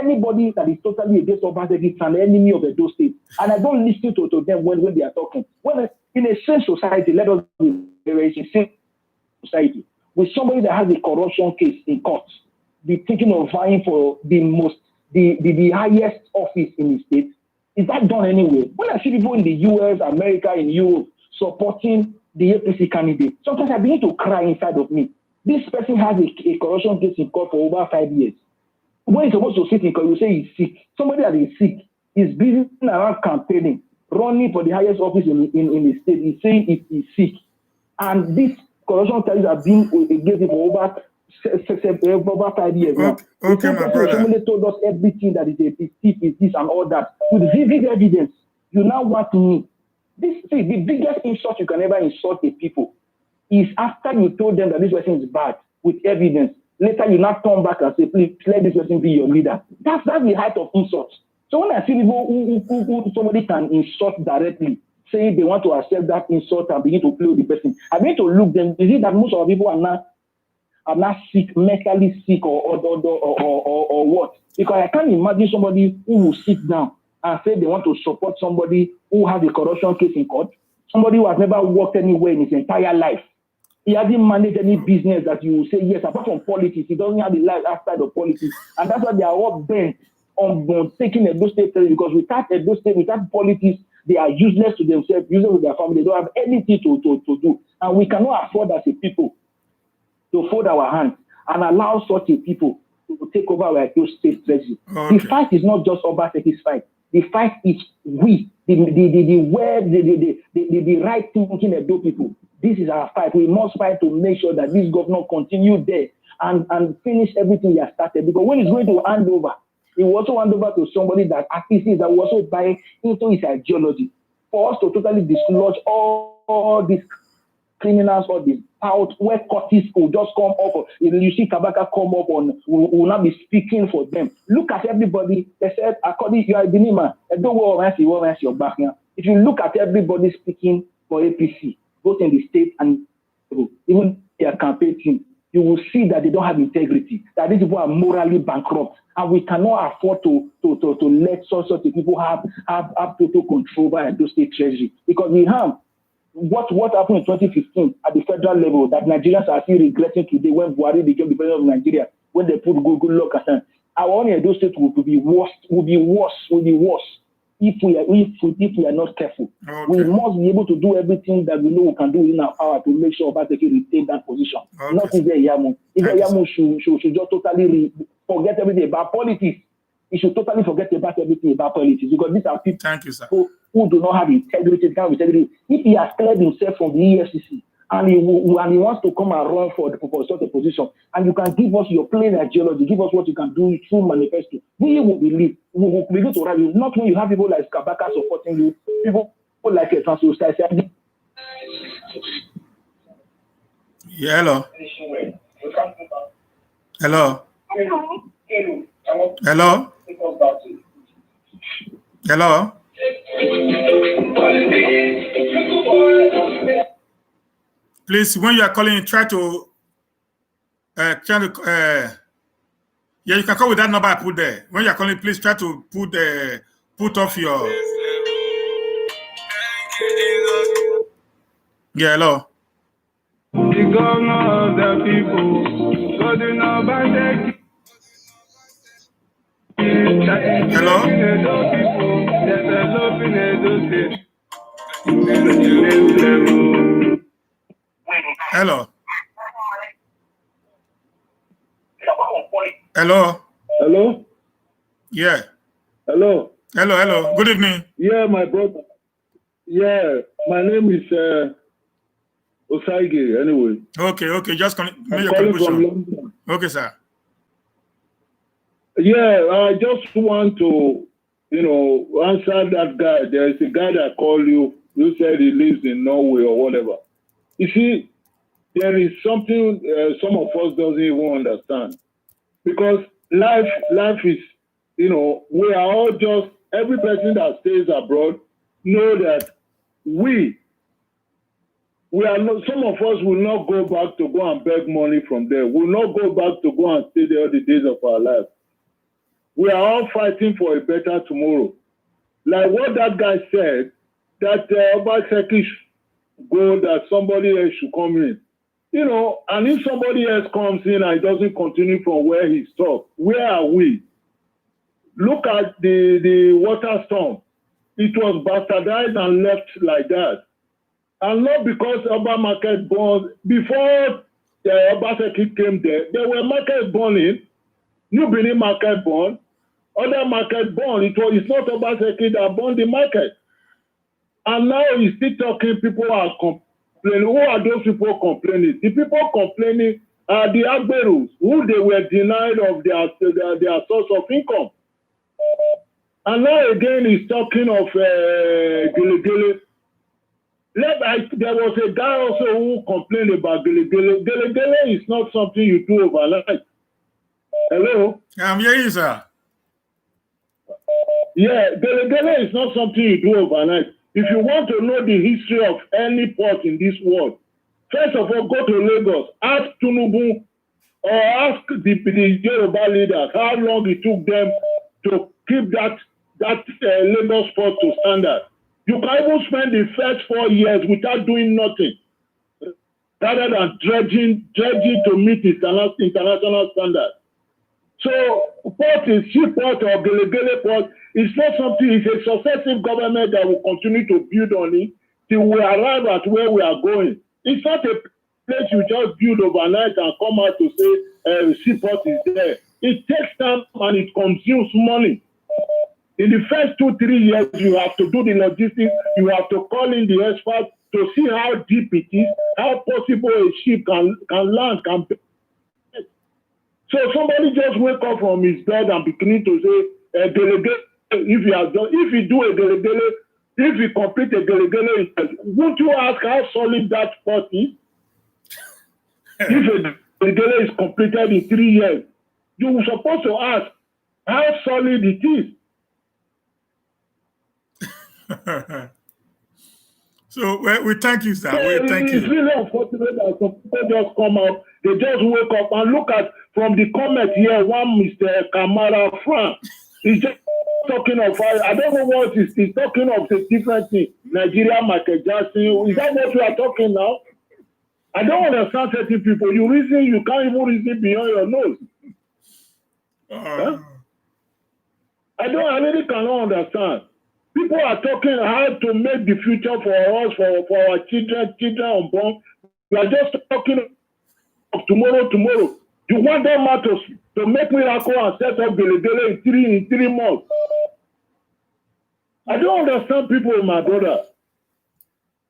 that is totally against Obaseki is an enemy of Edo State. And I don't listen to them when they are talking. When in a sane society, let us be a sane society, with somebody that has a corruption case in court, be thinking of vying for the highest office in the state, is that done anyway? When I see people in the US, America, in Europe supporting the APC candidate, sometimes I begin to cry inside of me. This person has a corruption case in court for over 5 years. When he's supposed to sit in court, you say he's sick. Somebody that is sick is busy around campaigning, running for the highest office in the state. He's saying he's sick. And these corruption charges have been against him for over 5 years now. Okay, my brother. Somebody told us everything that is this and all that with vivid evidence. You now want me. The biggest insult you can ever insult a people is after you told them that this person is bad with evidence. Later, you now turn back and say, please, let this person be your leader. That's the height of insult. So when I see people who somebody can insult directly, say they want to accept that insult and begin to play with the person, I begin to look them. Is it that most of the people are not sick, mentally sick, or what? Because I can't imagine somebody who will sit down and say they want to support somebody who has a corruption case in court, somebody who has never worked anywhere in his entire life. He hasn't managed any business that you say, yes, apart from politics, he doesn't have a life outside of politics. And that's why they are all bent on taking Edo State, because without Edo State, without politics, they are useless to themselves, useless to their family. They don't have anything to do. And we cannot afford as a people to fold our hands and allow such a people to take over our Edo State treasury. Okay. The fight is not just Obaseki's fight. The fight is we, the right thinking Edo people. This is our fight. We must fight to make sure that this governor continue there and finish everything he has started. Because when he's going to hand over, he will also hand over to somebody that actually that will also buy into his ideology. For us to totally dislodge all these criminals or the out where Curtis will just come up. You see Kabaka come up will not be speaking for them. Look at everybody. They said, according you are a Benima, don't worry your back here. If you look at everybody speaking for APC, both in the state and even their campaign team, you will see that they don't have integrity, that these people are morally bankrupt, and we cannot afford to let such people have total control by those state treasury, because we have what happened in 2015 at the federal level that Nigerians are still regretting today when Buhari became the president of Nigeria, when they put good luck at our own Edo State will be worse if we are not careful. Okay. We must be able to do everything that we know we can do in our power to make sure Obaseki retain that position. Okay. Not Ize Yamu. Ize Yamu should just totally forget everything about politics. He should totally forget about everything about politics, because these are people Thank you, sir. who do not have integrity, kind of integrity. If he has cleared himself from the EFCC and he wants to come and run for such a position, and you can give us your plain ideology, give us what you can do through manifesto, we will believe. We will begin to rally. Not when you have people like Kabaka supporting you, people like a Transociety. Yeah, hello. Hello. Hello. Hello. Please, when you are calling, try to yeah, you can call with that number I put there. When you are calling, please try to put off your. Yeah, hello. The governor of the people, God in obaseki. Hello. Hello. Hello. Hello? Yeah. Hello? Hello. Good evening. Yeah, my brother. Yeah, my name is Osaige, anyway. Okay. Just make I'm your calling from conclusion. London. Okay, sir. Yeah, I just want to, answer that guy. There is a guy that called you. You said he lives in Norway or whatever. You see, there is something some of us doesn't even understand. Because life is, we are all just, every person that stays abroad know that we are not, some of us will not go back to go and beg money from there. We'll not go back to go and stay there all the days of our life. We are all fighting for a better tomorrow. Like what that guy said, that Obaseki should go, that somebody else should come in. And if somebody else comes in and doesn't continue from where he stopped, where are we? Look at the water storm. It was bastardized and left like that. And not because Oba market bonds, before Obaseki came there were market burning, New Benin market bond, other market bond. It's not Obaseki that bond the market. And now he's still talking, people are complaining. Who are those people complaining? The people complaining are the Agberus, who they were denied of their source of income. And now again he's talking of Gelegele. There was a guy also who complained about Gelegele. Gelegele is not something you do overnight. Hello? I'm hearing you, sir. Yeah, Gelegele is not something you do overnight. If you want to know the history of any port in this world, first of all, go to Lagos, ask Tinubu or ask the Yoruba leaders how long it took them to keep that Lagos port to standard. You can even spend the first 4 years without doing nothing, rather than dredging to meet international standards. So, port is Seaport or Gelegele port. It's not something, it's a successive government that will continue to build on it till we arrive at where we are going. It's not a place you just build overnight and come out to say Seaport is there. It takes time and it consumes money. In the first 2-3 years, you have to do the logistics, you have to call in the experts to see how deep it is, how possible a ship can land, can. So somebody just wake up from his bed and beginning to say, Gelegele, if you do a Gelegele, if you complete a Gelegele, won't you ask how solid that port is? If a Gelegele is completed in 3 years, you were supposed to ask how solid it is. So we thank you, sir. So We thank it's you. really unfortunate that some people just come up, they just wake up and look at from the comment here, one Mr. Kamara Frank is just talking of, I don't know what he's talking of, a different thing. Nigeria, Michael Jackson, is that what we are talking now? I don't understand certain people. You reason, you can't even reason beyond your nose. Huh? I really cannot understand. People are talking how to make the future for us, for our children unborn. We are just talking of tomorrow. You want them to make miracle and set up Gelegele in three months. I don't understand people, my brother.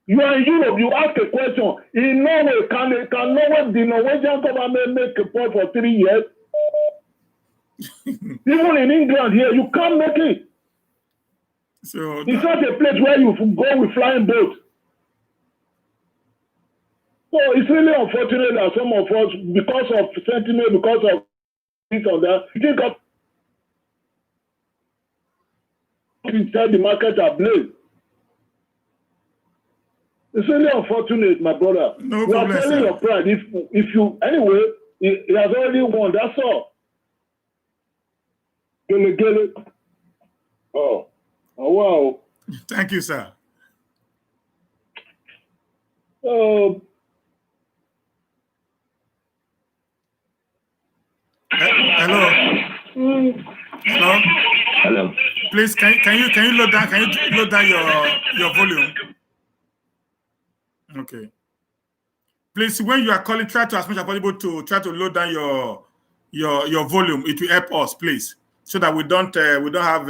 You are in Europe, you ask a question. In Norway, can Norway, the Norwegian government make a point for 3 years? Even in England here, you can't make it. So it's not a place where you go with flying boats. So it's really unfortunate that some of us, because of sentiment, because of this or that, you think of inside the market are blazed. It's really unfortunate, my brother. No you problem, are telling sir. your pride. If you anyway, he has already won. That's all. Gele. Oh wow. Thank you, sir. Hello. Hello. Please, can you load down? Can you load down your volume? Okay. Please, when you are calling, try to as much as possible to try to load down your volume. It will help us, please, so that we don't have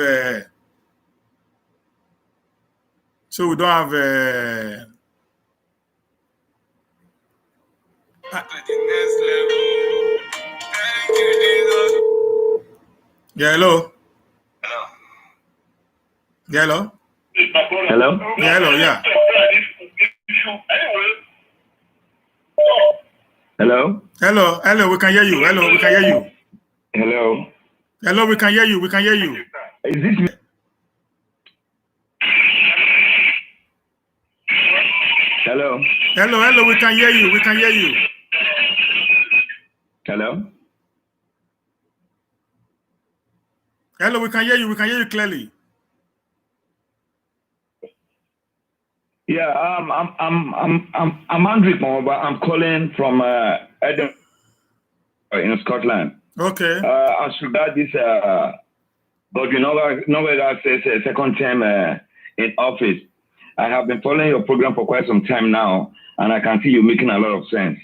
yeah, hello. Yeah, hello. Hello. Yeah, hello. Yeah. Hello. We can hear you. Hello, we can hear you. Hello, we can hear you. We can hear you. Is this me? Hello. Hello. We can hear you. We can hear you. Hello. Hello, we can hear you. We can hear you clearly. Yeah, I'm Andrew Moba. I'm calling from Edinburgh in Scotland. Okay. As regards this, but you know that says second term in office. I have been following your program for quite some time now, and I can see you making a lot of sense.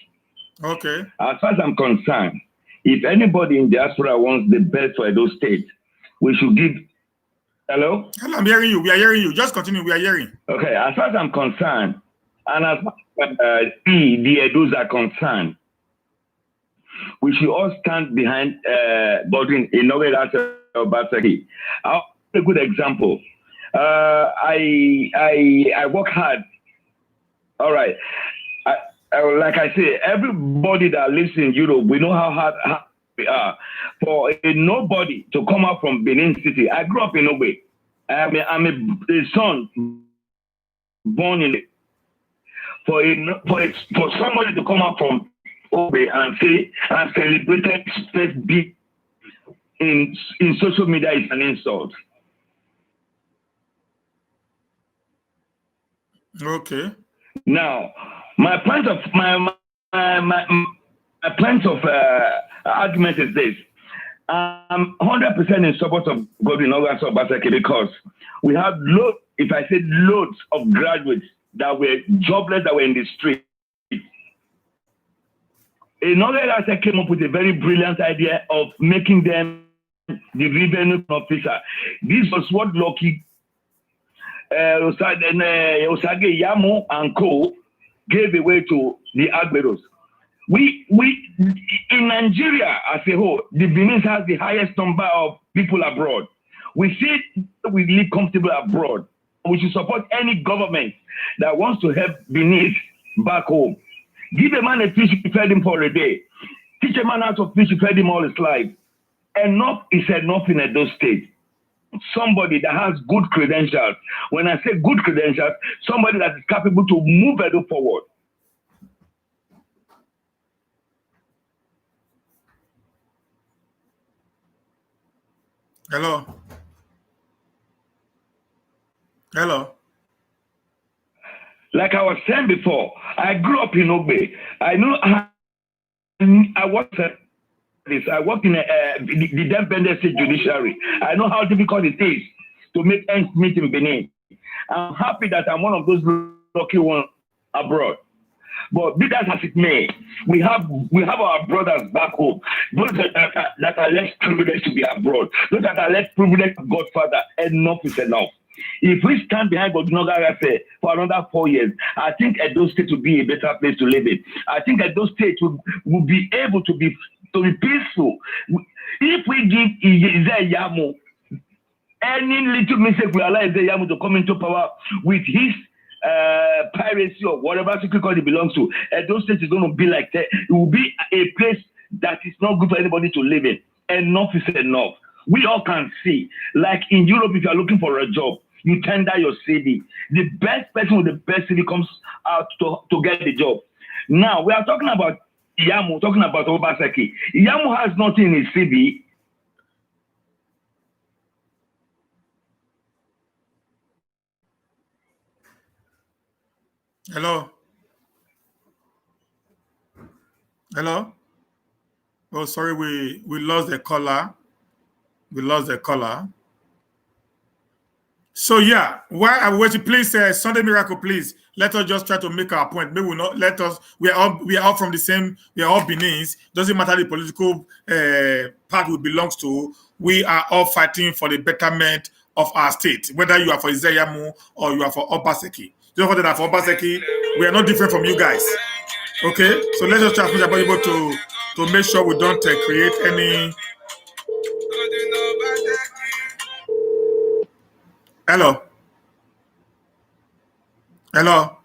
Okay. As far as I'm concerned, if anybody in diaspora wants the best for Edo State, we should give. Hello? Hello, I'm hearing you. We are hearing you. Just continue. We are hearing. Okay, as far as I'm concerned, and as far as the Edos are concerned, we should all stand behind Godwin in obaseki. I'll give a good example. I work hard. All right. Like I say, everybody that lives in Europe, we know how hard we are. For a nobody to come out from Benin City, I grew up in Obe. I'm a son born in it. For somebody to come out from Obe and say and celebrated first beat in social media is an insult. Okay. Now, my point of argument is this: I'm 100% in support of Godwin Obaseki because we have loads of graduates that were jobless that were in the street. Obaseki came up with a very brilliant idea of making them the revenue officer. This was what Lucky Osage Yamu and Co. gave away to the Agberos. We in Nigeria as a whole, the Benin has the highest number of people abroad. We see we live comfortable abroad. We should support any government that wants to help Benin back home. Give a man a fish, you fed him for a day. Teach a man how to fish, you fed him all his life. Enough is enough in Edo State. somebody that has good credentials. When I say good credentials, somebody that is capable to move Edo forward. Hello. Hello. Like I was saying before, I grew up in Ogbe. I know I worked this. I worked in the Dependent State Judiciary. I know how difficult it is to make ends meet in Benin. I'm happy that I'm one of those lucky ones abroad. But be that as it may, we have our brothers back home. Those that are less privileged to be abroad. Those that are less privileged to Godfather. Enough is enough. If we stand behind Godinoga for another 4 years, I think Edo State will be a better place to live in. I think Edo State will be able to be peaceful. If we give Ize any little mistake, we allow Ize to come into power with his piracy or whatever secret it belongs to, Edo State is going to be like that. It will be a place that is not good for anybody to live in. Enough is enough. We all can see, like in Europe, if you are looking for a job, you tender your CV. The best person with the best CV comes out to get the job. Now, we are talking about Yamu, talking about Obaseki. Yamu has nothing in his CV. Hello. Hello. Oh, sorry, we lost the caller. We lost the caller. So yeah, while I'm waiting, please, Sunday Miracle, please let us just try to make our point. Maybe we not let us. We are all from the same. We are all Benin's. Doesn't matter the political part we belongs to. We are all fighting for the betterment of our state. Whether you are for Izeyamu or you are for Obaseki. Just whether that for Obaseki, we are not different from you guys. Okay, so let's just try to be able to make sure we don't create any. Hello. Hello.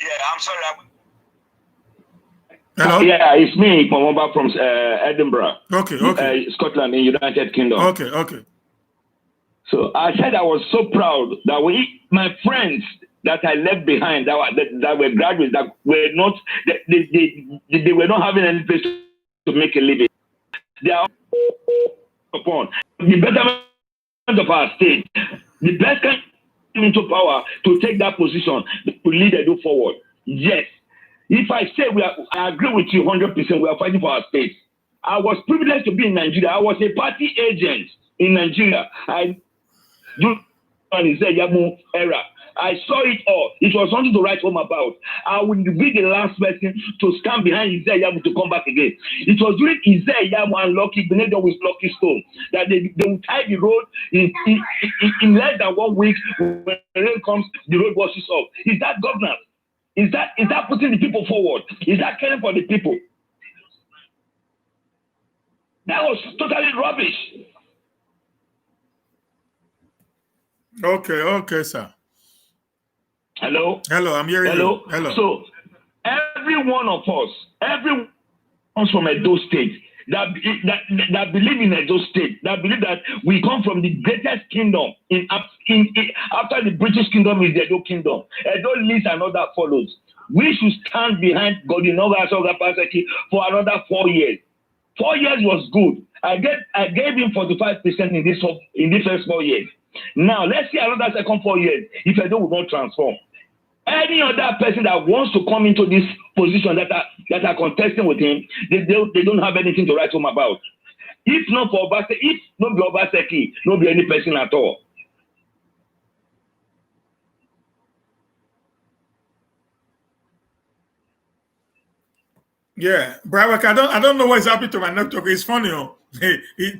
Yeah, I'm sorry. Hello. Yeah, it's me, Kwamomba from Edinburgh. Okay. Scotland, in United Kingdom. Okay. So I said I was so proud that my friends that I left behind that were graduates that were not they were not having any place to make a living. They are upon the betterment of our state. The best can come into power to take that position to lead Edo forward. Yes. If I say I agree with you 100%, we are fighting for our state. I was privileged to be in Nigeria. I was a party agent in Nigeria. I do Yamu era. I saw it all. It was something to write home about. I would be the last person to stand behind Yamu to come back again. It was during Yamu and Lucky Benedo with Lucky Stone that they would tie the road in less than 1 week. When the rain comes, the road washes off. Is that governance? Is that putting the people forward? Is that caring for the people? That was totally rubbish. Okay, sir. Hello, I'm hearing you. Hello. So every one of us, everyone from Edo State that believe in Edo State, that believe that we come from the greatest kingdom after the British kingdom is the Edo kingdom. Edo leads and other follows. We should stand behind Godinoga Paseki for another 4 years. 4 years was good. I gave him 45% in this first 4 years. Now let's see another second 4 years if Edo will not transform. Any other person that wants to come into this position that are contesting with him, they don't have anything to write home about. If not for Obaseki, if not be Obaseki, not be any person at all. Yeah, Brawak, I don't know what is happening to my network. It's funny.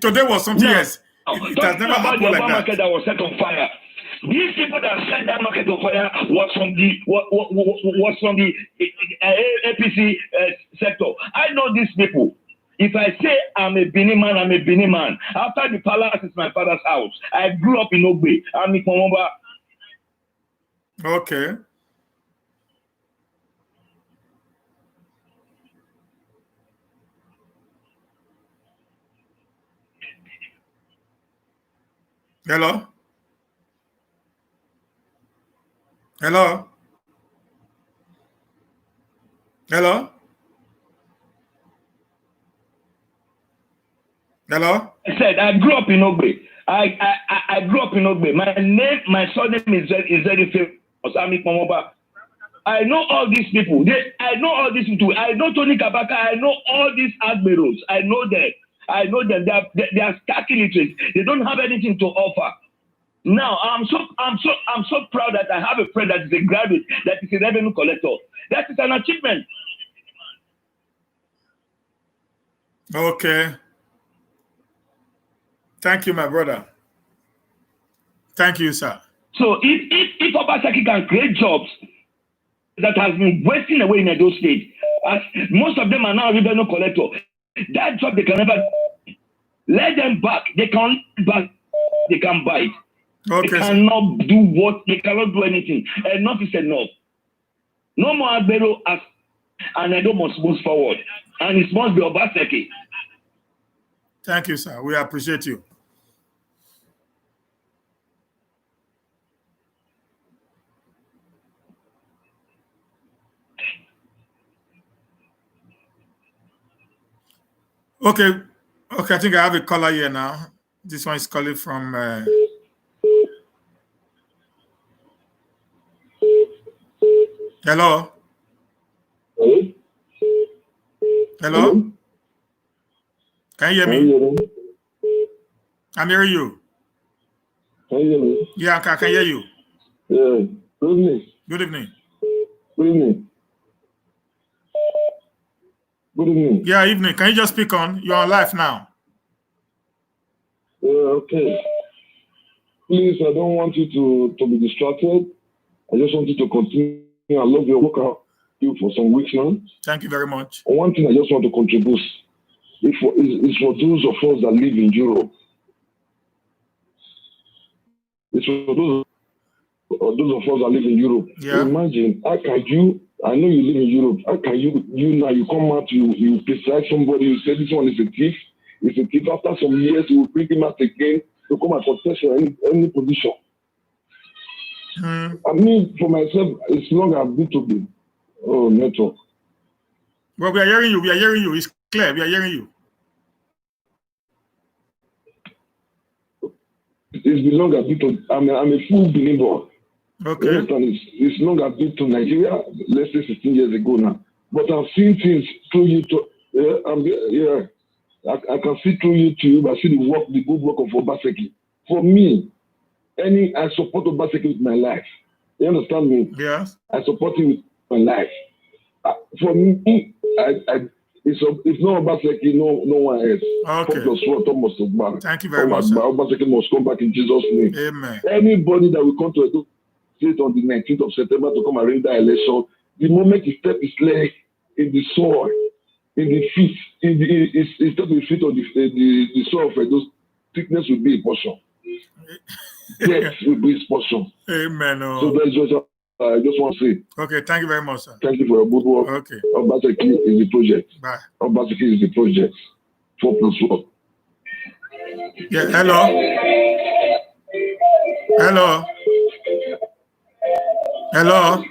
Today was something else. It has never happened like that. Market that was set on fire. These people that set that market on fire was from the APC sector. I know these people. If I say I'm a Benin man, I'm a Benin man. After the palace is my father's house. I grew up in Ogbe. I'm in Komomba. Okay. Hello? Hello? Hello? Hello? I said I grew up in Ogbe. I grew up in Ogbe. My surname is very famous. Ami Pomoba. I know all these people. I know all these people. I know Tony Kabaka. I know all these admirals. I know them. I know them. They are stark illiterate. They don't have anything to offer. Now I'm so proud that I have a friend that is a graduate, that is a revenue collector. That is an achievement. Okay. Thank you, my brother. Thank you, sir. So if Obaseki can create jobs that has been wasting away in Edo State, as most of them are now revenue collector, that job they can never let them back. They can back. They can buy it. Okay, they cannot do what they cannot do anything. Enough is enough. No more Agbero as and Edo must move forward. And it must be Obaseki. Thank you, sir. We appreciate you. Okay. Okay, I think I have a caller here now. This one is calling from Hello? Hello? Can you hear me? I'm hearing you. Can you hear me? Yeah, I can hear you. Yeah. Good evening. Good evening. Good evening. Good evening. Yeah, evening. Can you just speak on? You're on live now. Yeah, okay. Please, I don't want you to be distracted. I just want you to continue. I love your work out you for some weeks now. Thank you very much. One thing I just want to contribute is for those of us that live in Europe. It's for those of us that live in Europe. Yeah. Imagine, how can you, I know you live in Europe, how can you now, you come out, you criticize somebody, you say this one is a thief, it's a thief. After some years, you will bring him out again to come and contest for any position. I mean, for myself, it's long I've been to be. Oh, network. Well, we are hearing you. We are hearing you. It's clear. We are hearing you. It's been long I've been to, I'm a full believer. Okay. It's long I've been to Nigeria, let's say 16 years ago now. But I've seen things through you to, I can see through YouTube, I see the good work of Obaseki. For me, I support Obaseki with my life. You understand me? Yes. I support him with my life. For me, it's not Obaseki, no one else. Okay. Thank you very much, sir. Obaseki must come back in Jesus' name. Amen. Anybody that will come to Edo State on the 19th of September to come and arrange that election, the moment he step his leg in the soil, in the feet, he step his feet on the soil of Edo, sickness will be a portion. Death will be his portion. Amen. Oh. So that's just I just want to say. Okay, thank you very much, sir. Thank you for your good work. Okay. Obaseki is the project. Bye. Obaseki is the project. 4+1. Yeah, hello. Hello. Hello.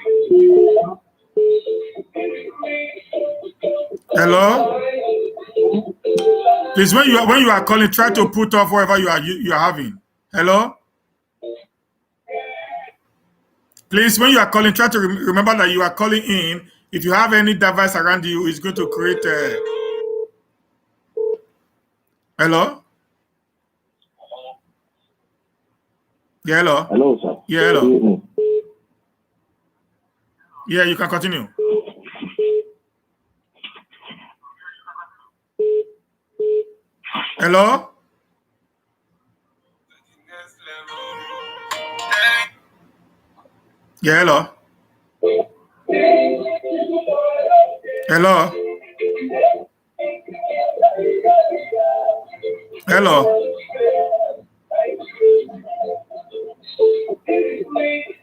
Hello. Please, when you are calling, try to put off whatever you are having. Hello. Please, when you are calling, try to remember that you are calling in. If you have any device around you, it's going to create a... Hello? Yeah, hello? Hello, sir. Yeah, hello. Yeah, you can continue. Hello? Yeah, hello. Hello. Hello.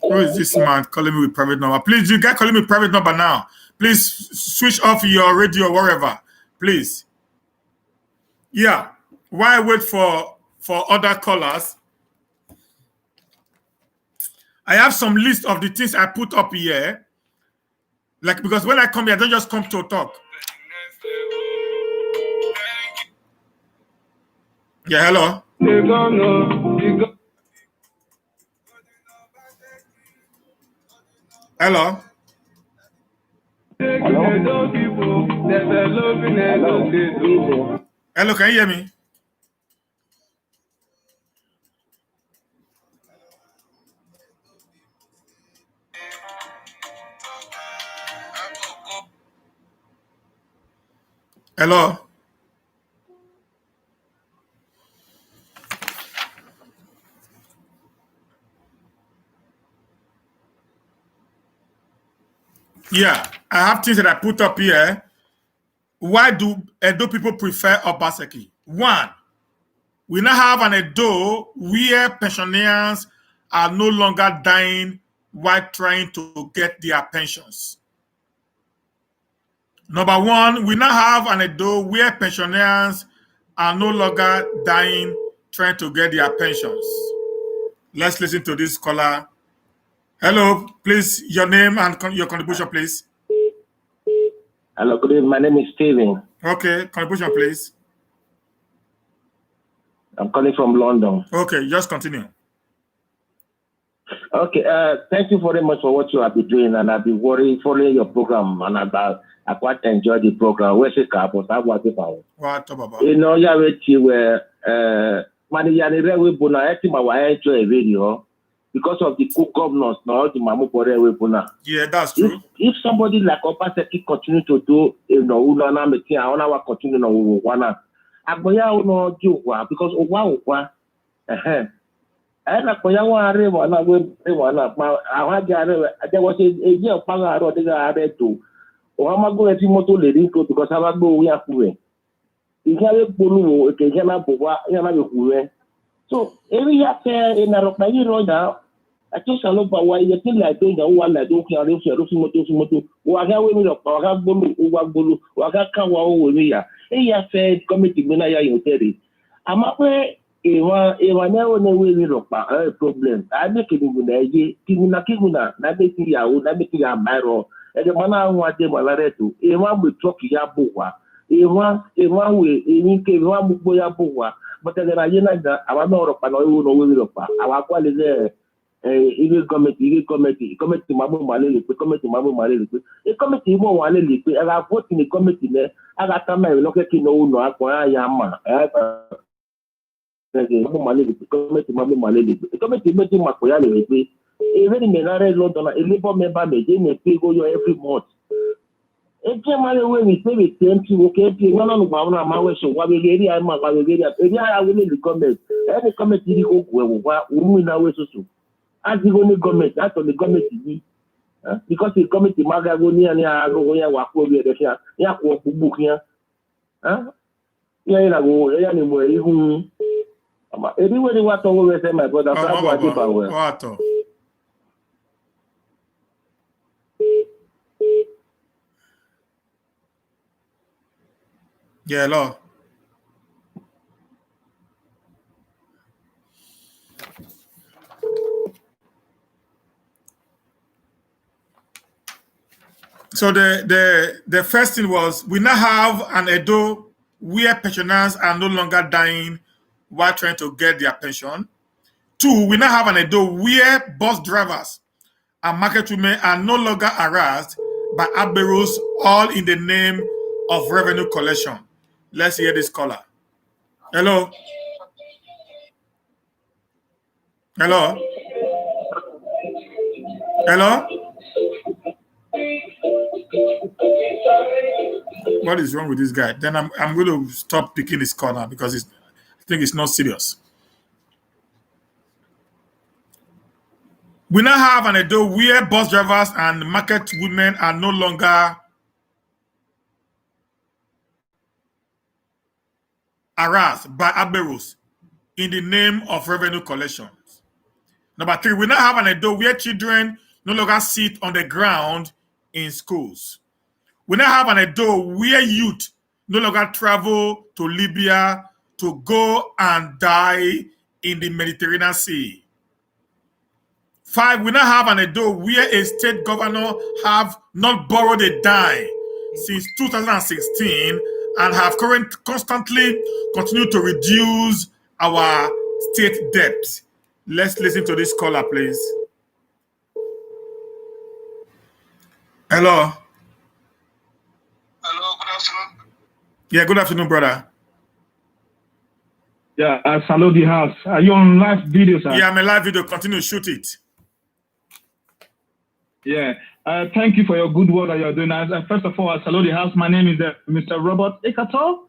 Who is this man calling me with private number? Please, you guys calling me private number now. Please switch off your radio or wherever. Please. Yeah. While I wait for other callers, I have some list of the things I put up here. Like, because when I come here, I don't just come to talk. Yeah, hello. Hello. Hello, can you hear me? Hello. Yeah, I have things that I put up here. Why do Edo people prefer obaseki? One, we now have an Edo where pensioners are no longer dying while trying to get their pensions. Number one, we now have an Edo where pensioners are no longer dying trying to get their pensions. Let's listen to this caller. Hello, please, your name and your contribution, please. Hello, good evening. My name is Steven. Okay, contribution, please. I'm calling from London. Okay, just continue. Okay, thank you very much for what you have been doing, and I've been following your program, and I quite enjoy the program. Where's the car? What about? You know, yeah, enjoy a video because of the cook governors, no, the Mamu. Yeah, that's true. If somebody like Obaseki continue to do, you know, I want to continue to wanna. Because I like for young one, there was a year of Panga or the too. Or I'm going to motor lady because I go we are doing. You can't bulu, occasional Yana. So every affair in a rock now, I just a look at why you think like doing the one that don't care if you're looking motor, or I got women of Paga Bulu, Uwabulu, or I got Kawa with me. Hey, affair committee, Minaya, you tell it. I'm up there. If never know a problem, I make it in the Kimuna, Nabeti Yao, Nabeti Yamaro, and the Mana want them Malaretu, a one with Toki Yabuwa, a one way, a one Boya Buwa, but then I am not of Panoa, our quality there. Even committee, Mamu Malay, committee Mamu Malay, a committee more Malay, and I vote in the committee there. I got some look at no, Yama. Committee meeting Makoyale, even in the London, a labor member may pay go every month. If when we say we came to okay, none of my way, so what we get, I'm not going to get it. I will need to comment. Every committee go where we now way so. As the only government, that's on the committee. Because the committee Magagoni and Yago Wako, the book here. Yeah, go, anyway, what always say my brother, what? Yeah, hello. So the first thing was we now have an Edo where pensioners are no longer dying while trying to get their pension. Two, we now have an Edo where bus drivers and market women are no longer harassed by admirals, all in the name of revenue collection. Let's hear this caller. Hello. Hello. Hello. What is wrong with this guy? Then I'm going to stop picking his call now because I think it's not serious. We now have an Edo where bus drivers and market women are no longer harassed by admirals in the name of revenue collections. Number three, we now have an Edo where children no longer sit on the ground in schools. We now have an Edo where youth no longer travel to Libya to go and die in the Mediterranean Sea. 5, we now have an Edo where a state governor have not borrowed a dime since 2016 and have constantly continued to reduce our state debt. Let's listen to this caller, please. Hello. Hello, good afternoon. Yeah, good afternoon, brother. Yeah, salute the house. Are you on live video, sir? Yeah, I'm a live video. Continue, shoot it. Yeah. Thank you for your good work that you're doing. First of all, I salute the house. My name is Mr. Robert Ekato.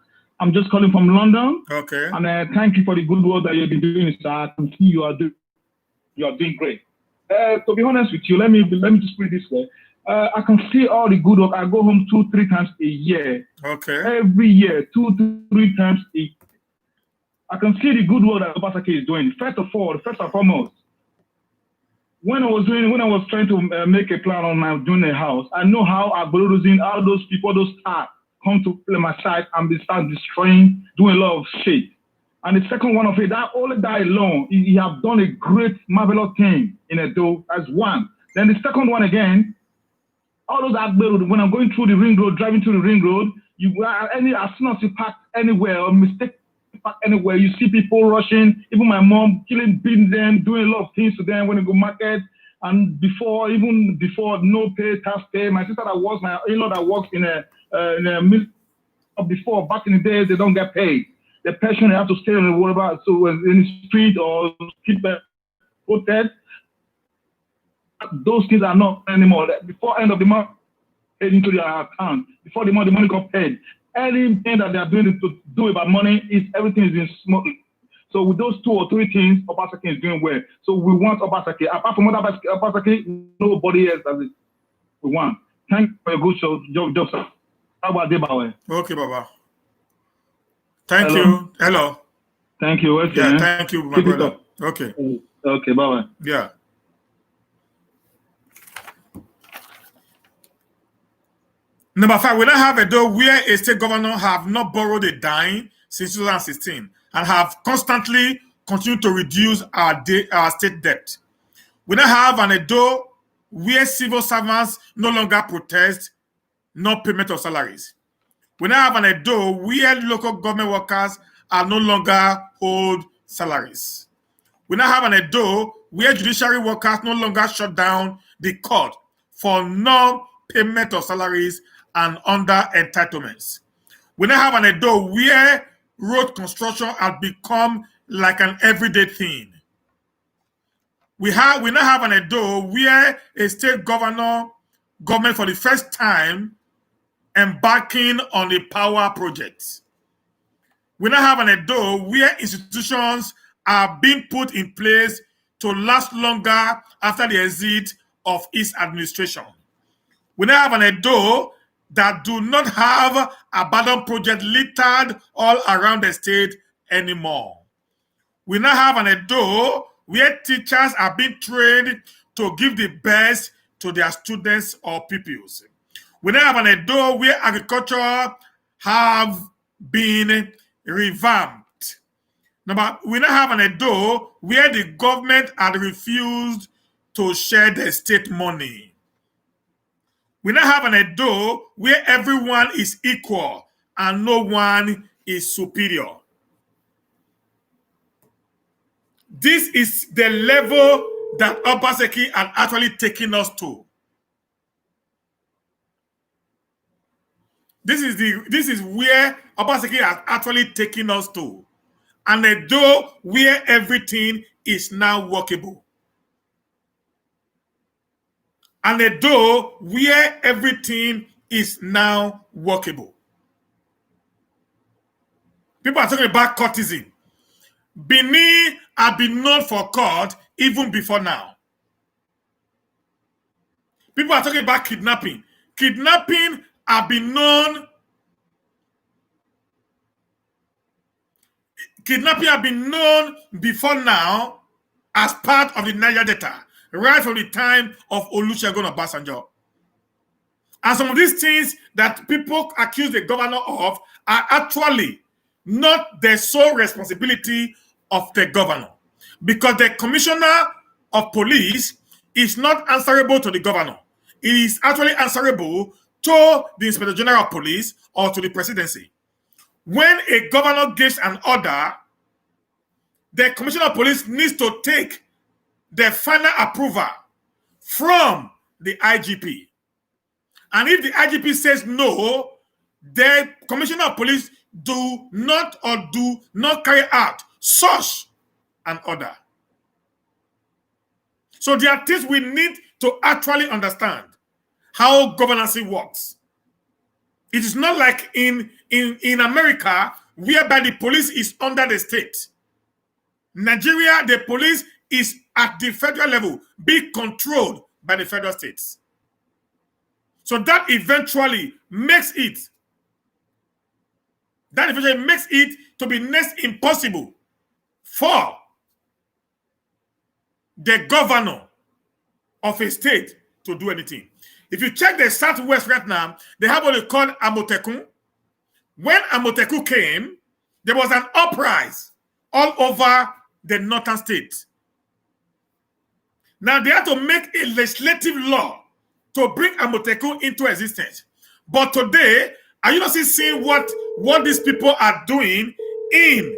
I'm just calling from London. Okay. And thank you for the good work that you've been doing, sir. I can see you are doing great. To be honest with you, let me just put it this way. I can see all the good work. I go home 2-3 times a year. Okay. Every year, 2-3 times a year. I can see the good work that obaseki is doing. First and foremost, when I was trying to make a plan on doing a house, I know how Agboloruzin, all those people, those stars come to play my side and they start destroying, doing a lot of shit. And the second one of it, that only that alone, he have done a great, marvelous thing in Edo as one. Then the second one again, all those Agboloruzin, when I'm going through the ring road, driving through the ring road, as soon as you park anywhere or mistake anywhere, you see people rushing, even my mom beating them, doing a lot of things to them when they go market. And even before no pay, tax pay, my sister that works, my in-law that works in a mill before, back in the days, they don't get paid. The person they have to stay on the whatever, so in the street or keep a hotel. Those things are not anymore. Before end of the month, paid into their account. Before the money got paid. Anything that they are doing to do about money everything is in small. So with those 2 or 3 things, obaseki is doing well. So we want obaseki. Apart from obaseki, nobody else does it. We want. Thank you for your good job, sir. How about Debawe? Okay, Baba. Thank you. Hello. Thank you. Okay, yeah, thank you, my Keep brother. Okay. Okay, bye-bye. Yeah. Number 5, we now have a Edo where a state governor have not borrowed a dime since 2016 and have constantly continued to reduce our state debt. We now have an Edo where civil servants no longer protest no payment of salaries. We now have an Edo where local government workers are no longer owed salaries. We now have an Edo where judiciary workers no longer shut down the court for non-payment of salaries and under entitlements. We now have an Edo where road construction has become like an everyday thing. We now have an Edo where a state government for the first time embarking on a power project. We now have an Edo where institutions are being put in place to last longer after the exit of its administration. We now have an Edo that do not have abandoned projects littered all around the state anymore. We now have an Edo where teachers are being trained to give the best to their students or pupils. We now have an Edo where agriculture have been revamped. We now have an Edo where the government had refused to share the state money. We now have an Edo where everyone is equal and no one is superior. This is the level that obaseki had actually taken us to. This is where obaseki has actually taken us to. An Edo where everything is now workable. An Edo where everything is now workable. People are talking about courtesan. Benin have been known for court even before now. People are talking about kidnapping. Kidnapping have been known. Kidnapping have been known before now as part of the Niger Delta, right from the time of Olusegun Obasanjo. And some of these things that people accuse the governor of are actually not the sole responsibility of the governor. Because the commissioner of police is not answerable to the governor. It is actually answerable to the Inspector General of Police or to the presidency. When a governor gives an order, the Commissioner of Police needs to take the final approval from the IGP. And if the IGP says no, the Commissioner of Police do not carry out such an order. So there are things we need to actually understand how governance works. It is not like in America, whereby the police is under the state. Nigeria, the police is at the federal level, being controlled by the federal states. So that eventually makes it to be next impossible for the governor of a state to do anything. If you check the Southwest right now, they have what they call Amotekun. When Amotekun came, there was an uprising all over the northern states. Now they had to make a legislative law to bring Amotekun into existence. But today, are you not seeing what these people are doing in?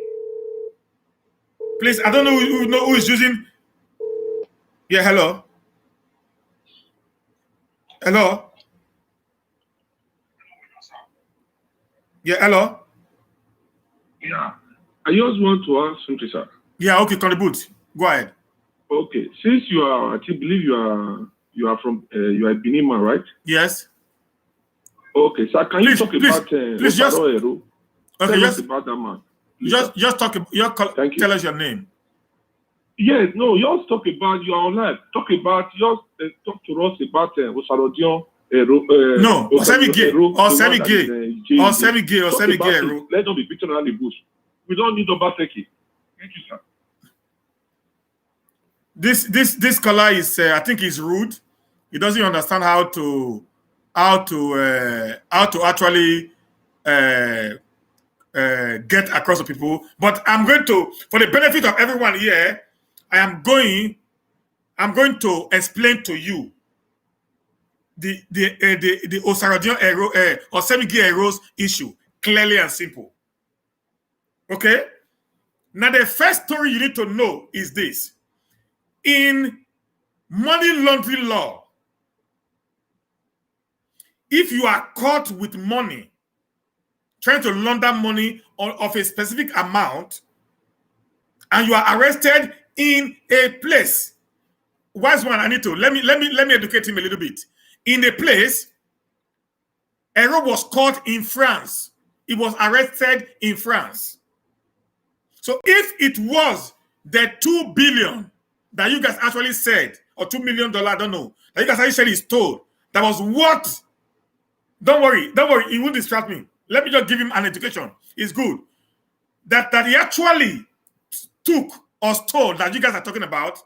Please, I don't know who is using. Yeah, hello. Hello. Yeah, hello. Yeah. I just want to ask something, sir. Yeah, okay, contribute. Go ahead. Okay, since I believe you are from you are Benima, right? Yes. Okay, sir, can you talk about please just Ero? okay, Tell us about that man. Please, just talk. Thank you. Tell us your name. Yes, no, just talk about your life. Talk to us about Osarodion. No, or semi-gay, or semi-gay, or semi-gay, or semi-gay. Let them be beaten around the bush. We don't need obaseki. Thank you, sir. This caller is, I think, he's rude. He doesn't understand how to actually get across to people. But I'm going to, for the benefit of everyone here, I'm going to explain to you the Osarodion or semi-gay arrows issue clearly and simple. Okay? Now the first story you need to know is this. In money laundering law, if you are caught with money, trying to launder money of a specific amount, and you are arrested in a place, wise one, I need to let me educate him a little bit. In a place, Ero was caught in France. He was arrested in France. So if it was the 2 billion that you guys actually said, or $2 million, I don't know, that you guys actually said he stole, that was what? Don't worry, it won't distract me. Let me just give him an education. It's good. That he actually took or stole, that you guys are talking about,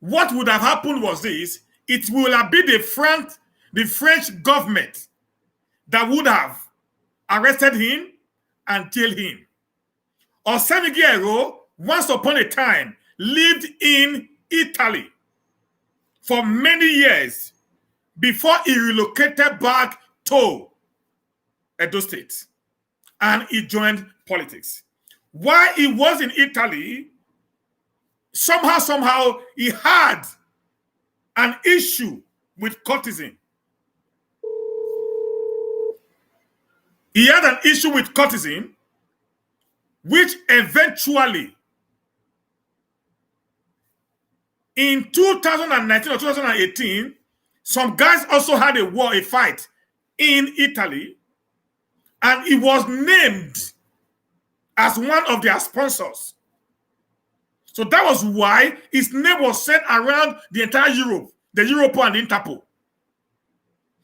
what would have happened was this: it will have been the French government that would have arrested him and jailed him. Osenigiero, once upon a time, lived in Italy for many years before he relocated back to Edo State and he joined politics. While he was in Italy, somehow he had an issue with courtesan. He had an issue with courtesan, which eventually, in 2019 or 2018, some guys also had a fight in Italy, and he was named as one of their sponsors. So that was why his name was sent around the entire Europe, the Europol and the Interpol.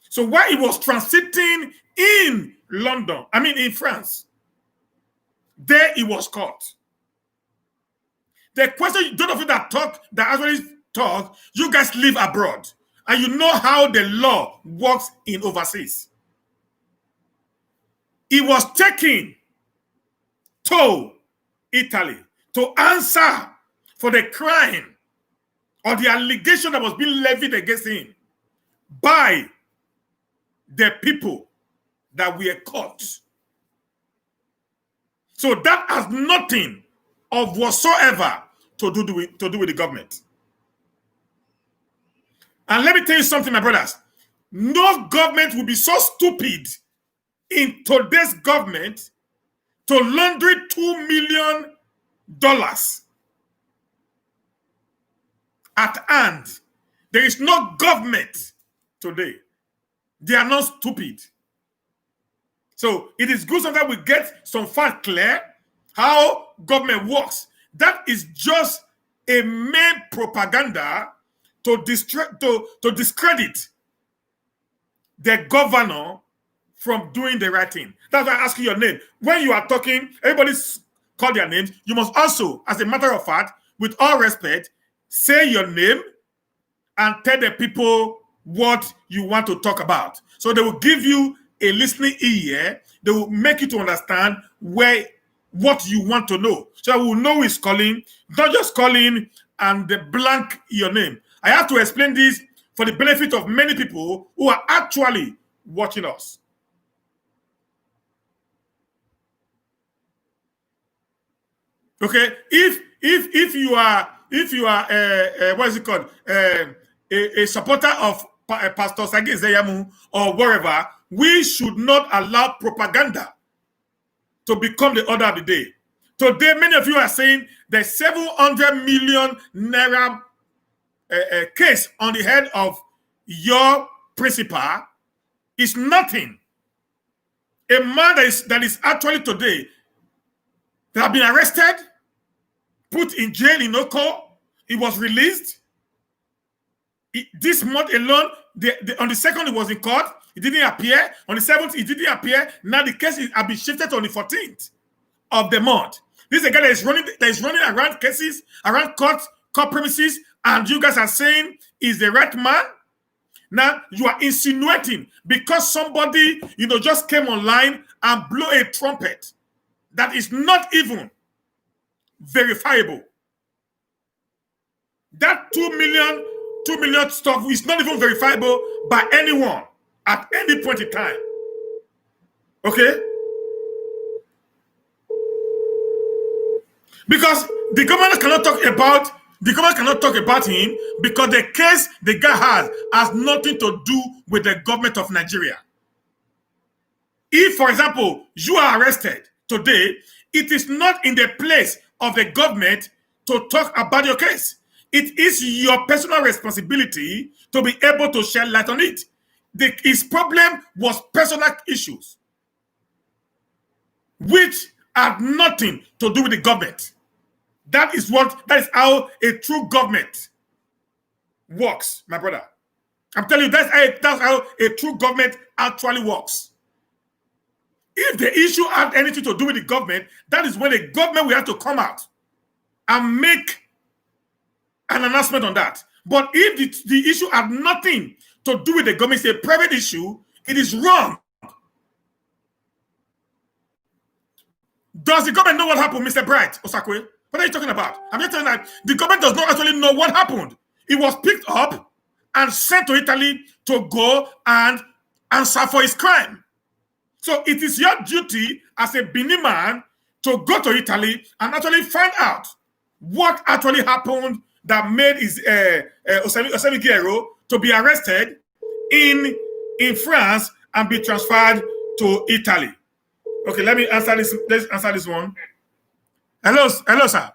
So while he was transiting in in France, there he was caught. The question, those of you that actually talk, you guys live abroad, and you know how the law works in overseas. He was taken to Italy to answer for the crime or the allegation that was being levied against him by the people that were caught. So that has nothing of whatsoever to do with the government. And let me tell you something, my brothers. No government will be so stupid in today's government to launder $2 million at hand. There is no government today. They are not stupid. So it is good sometimes we get some fact clear how government works. That is just a main propaganda to discredit the governor from doing the right thing. That's why I ask you your name. When you are talking, everybody's call their names. You must also, as a matter of fact, with all respect, say your name and tell the people what you want to talk about. So they will give you a listening ear. They will make you to understand what you want to know. So I will know who is calling, not just calling and blank your name. I have to explain this for the benefit of many people who are actually watching us. Okay, if you are what is it called, a supporter of Pastor Sagi Zeyamu or wherever, we should not allow propaganda to become the order of the day. Today, many of you are saying the 700 million naira case on the head of your principal is nothing. A man that is actually today that have been arrested, put in jail in Oko, he was released. This month alone, on the 2nd, he was in court. He didn't appear. On the 7th, he didn't appear. Now the case has been shifted on the 14th of the month. This is a guy that is running around cases, around court premises, and you guys are saying he's the right man. Now you are insinuating because somebody just came online and blew a trumpet that is not even verifiable. That 2 million stuff is not even verifiable by anyone at any point in time. Okay? Because the government cannot talk about him because the case the guy has nothing to do with the government of Nigeria. If, for example, you are arrested today, it is not in the place of the government to talk about your case. It is your personal responsibility to be able to shed light on it. His problem was personal issues, which had nothing to do with the government. That is how a true government works, my brother. I'm telling you, that's how a true government actually works. If the issue had anything to do with the government, that is when the government will have to come out and make an announcement on that. But if the issue had nothing to do with the government, it's a private issue, it is wrong. Does the government know what happened, Mr. Bright Osakwe? What are you talking about? I'm just telling you that the government does not actually know what happened. It was picked up and sent to Italy to go and answer for his crime. So it is your duty as a Benin man to go to Italy and actually find out what actually happened that made his Osemi Guerrero to be arrested in France and be transferred to Italy. Okay, let me answer this. Let's answer this one. Hello, sir.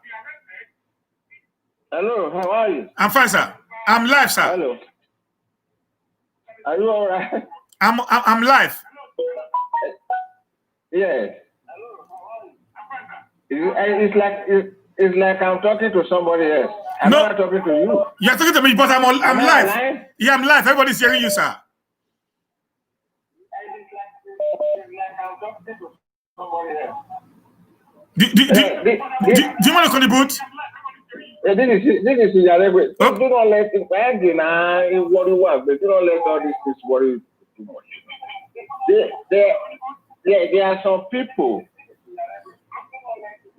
Hello, how are you? I'm fine, sir. I'm live, sir. Hello. Are you all right? I'm live. Yes. It's like I'm talking to somebody else. I'm not talking to you. You're talking to me, but I'm live. Yeah, I'm live. Everybody's hearing you, sir. Do you want to contribute? This is your oh. Do not let it worry but do not let all these things worry you too much. There are some people.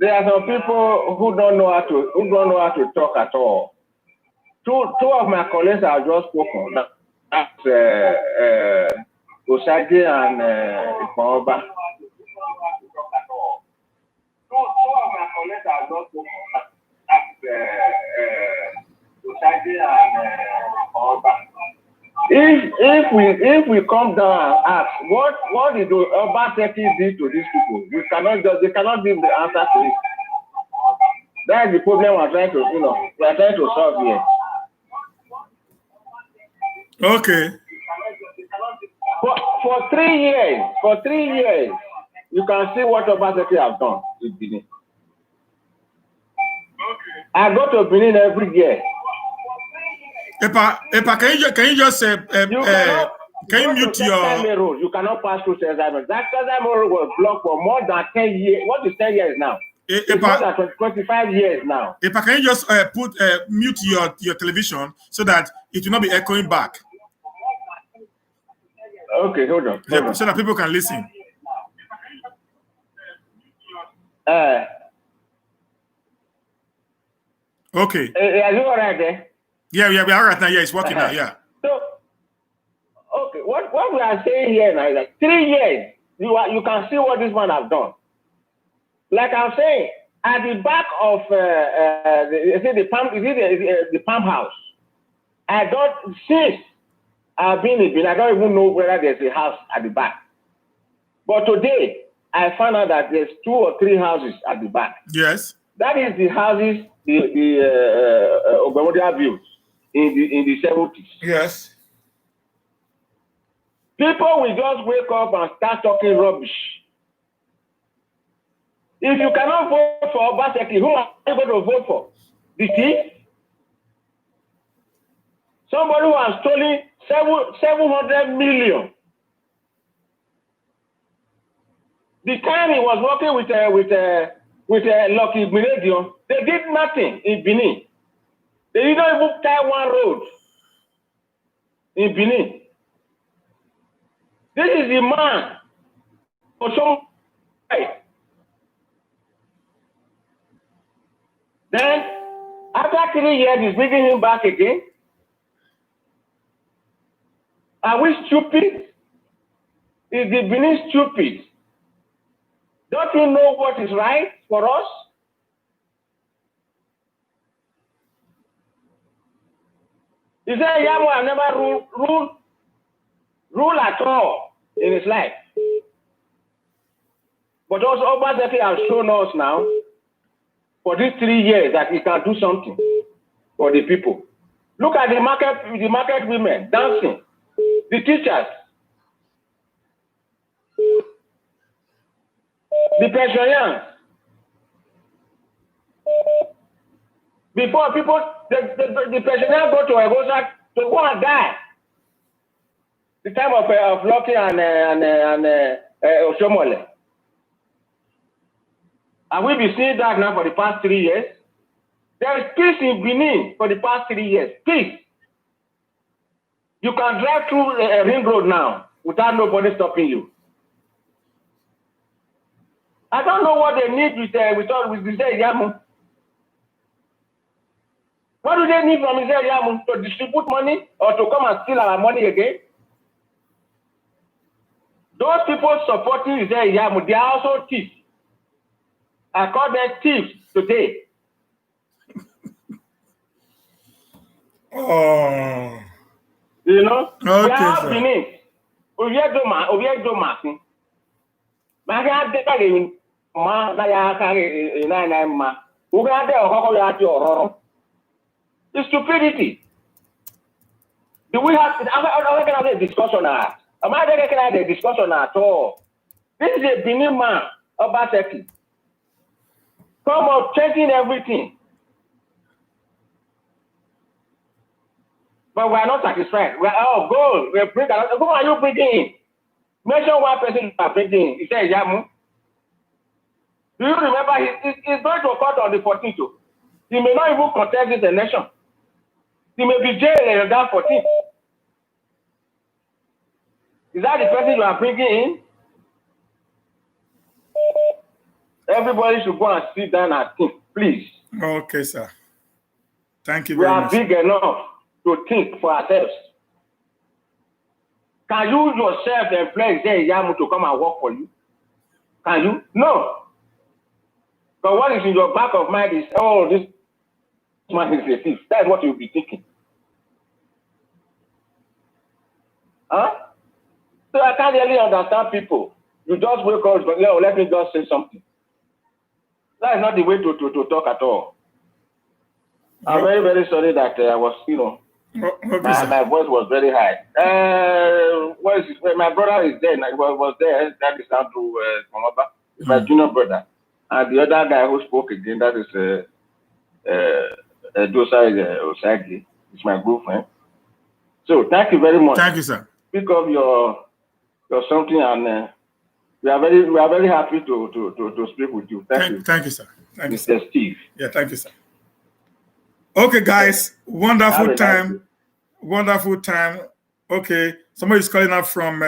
There are some people who don't know how to talk at all. two of my colleagues have just spoken. That's Osage and Ikwaoba. Two of my colleagues have just spoken. That's Osage and Ikwaoba. If we come down and ask what did obaseki do to these people, they cannot give the answer to it. That's the problem we're trying to solve here. Okay. For 3 years, you can see what obaseki have done in Benin. I go to Benin every year. Epa, can you just say, can you mute your... road? You cannot pass through Sezame. That Sezame road was blocked for more than 10 years. What is 10 years now? It's more than 25 years now. Epa, can you just mute your television so that it will not be echoing back? Okay, hold on. So that people can listen. Okay. Are you all right there? Yeah, we are right now. Yeah, it's working now. Yeah. So, okay, what we are saying here now is that 3 years, you can see what this man has done. Like I'm saying, at the back of the Palm House, since I've been in Benin, I don't even know whether there's a house at the back. But today, I found out that there's 2 or 3 houses at the back. Yes. That is the houses the Obamodia built in the 70s. Yes. People will just wake up and start talking rubbish. If you cannot vote for Obaseki, who are you going to vote for? The thief? Somebody who has stolen 700 million. The time he was working with Lucky Benedion, they did nothing in Benin. They didn't even tie one road in Benin. This is the man for some right. Then, after 3 years, he's bringing him back again. Are we stupid? Is the Benin stupid? Don't you know what is right for us? He said Yamo has never ruled at all in his life. But also Obaseki has shown us now for these 3 years that he can do something for the people. Look at the market women dancing, the teachers, the pensioners. Before people, the pensioners go to Egosa to go and die. The time of Lucky and Oshomole. And we've been seeing that now for the past 3 years. There is peace in Benin for the past 3 years. Peace. You can drive through a ring road now without nobody stopping you. I don't know what they need with Mr. Yamu. What do they need from Mr. Yamu? To distribute money or to come and steal our money again? Those people supporting Mr. Yamu, they are also thieves. I call them thieves today. Oh. You know? Okay, we are sir. Benin. We are Doma. It's stupidity. Do we have a discussion? Am I going to have a discussion at all? This is a Benin man, Obaseki. Come on, changing everything. But we are not satisfied. We are, gold. We bring another. Who are you bringing in? Mention one person you are bringing in. He said, Yamu. Do you remember he's going to court on the 14th? He may not even contest this election. He may be jailed in that 14th. Is that the person you are bringing in? Everybody should go and sit down and think, please. Okay, sir. Thank you We very are much. big enough to think for ourselves. Can you yourself employ Yamu to come and work for you? Can you? No. But what is in your back of mind is, oh, this man is a thief. That's what you'll be thinking. Huh? So I can't really understand people. You just wake up, but let me just say something. That is not the way to talk at all. I'm very, very sorry that I was, my voice was very high. What is it? My brother is there. I was there. That is Andrew Komaba, my junior brother. And the other guy who spoke again, that is Dosa Osagi. It's my good friend. So thank you very much. Thank you, sir. Pick up your something, and we are very happy to speak with you. Thank you. Thank you, sir. Thank you, Mr. sir. Steve. Yeah, thank you, sir. Okay, guys, wonderful time. Wonderful time. Okay, somebody is calling up from.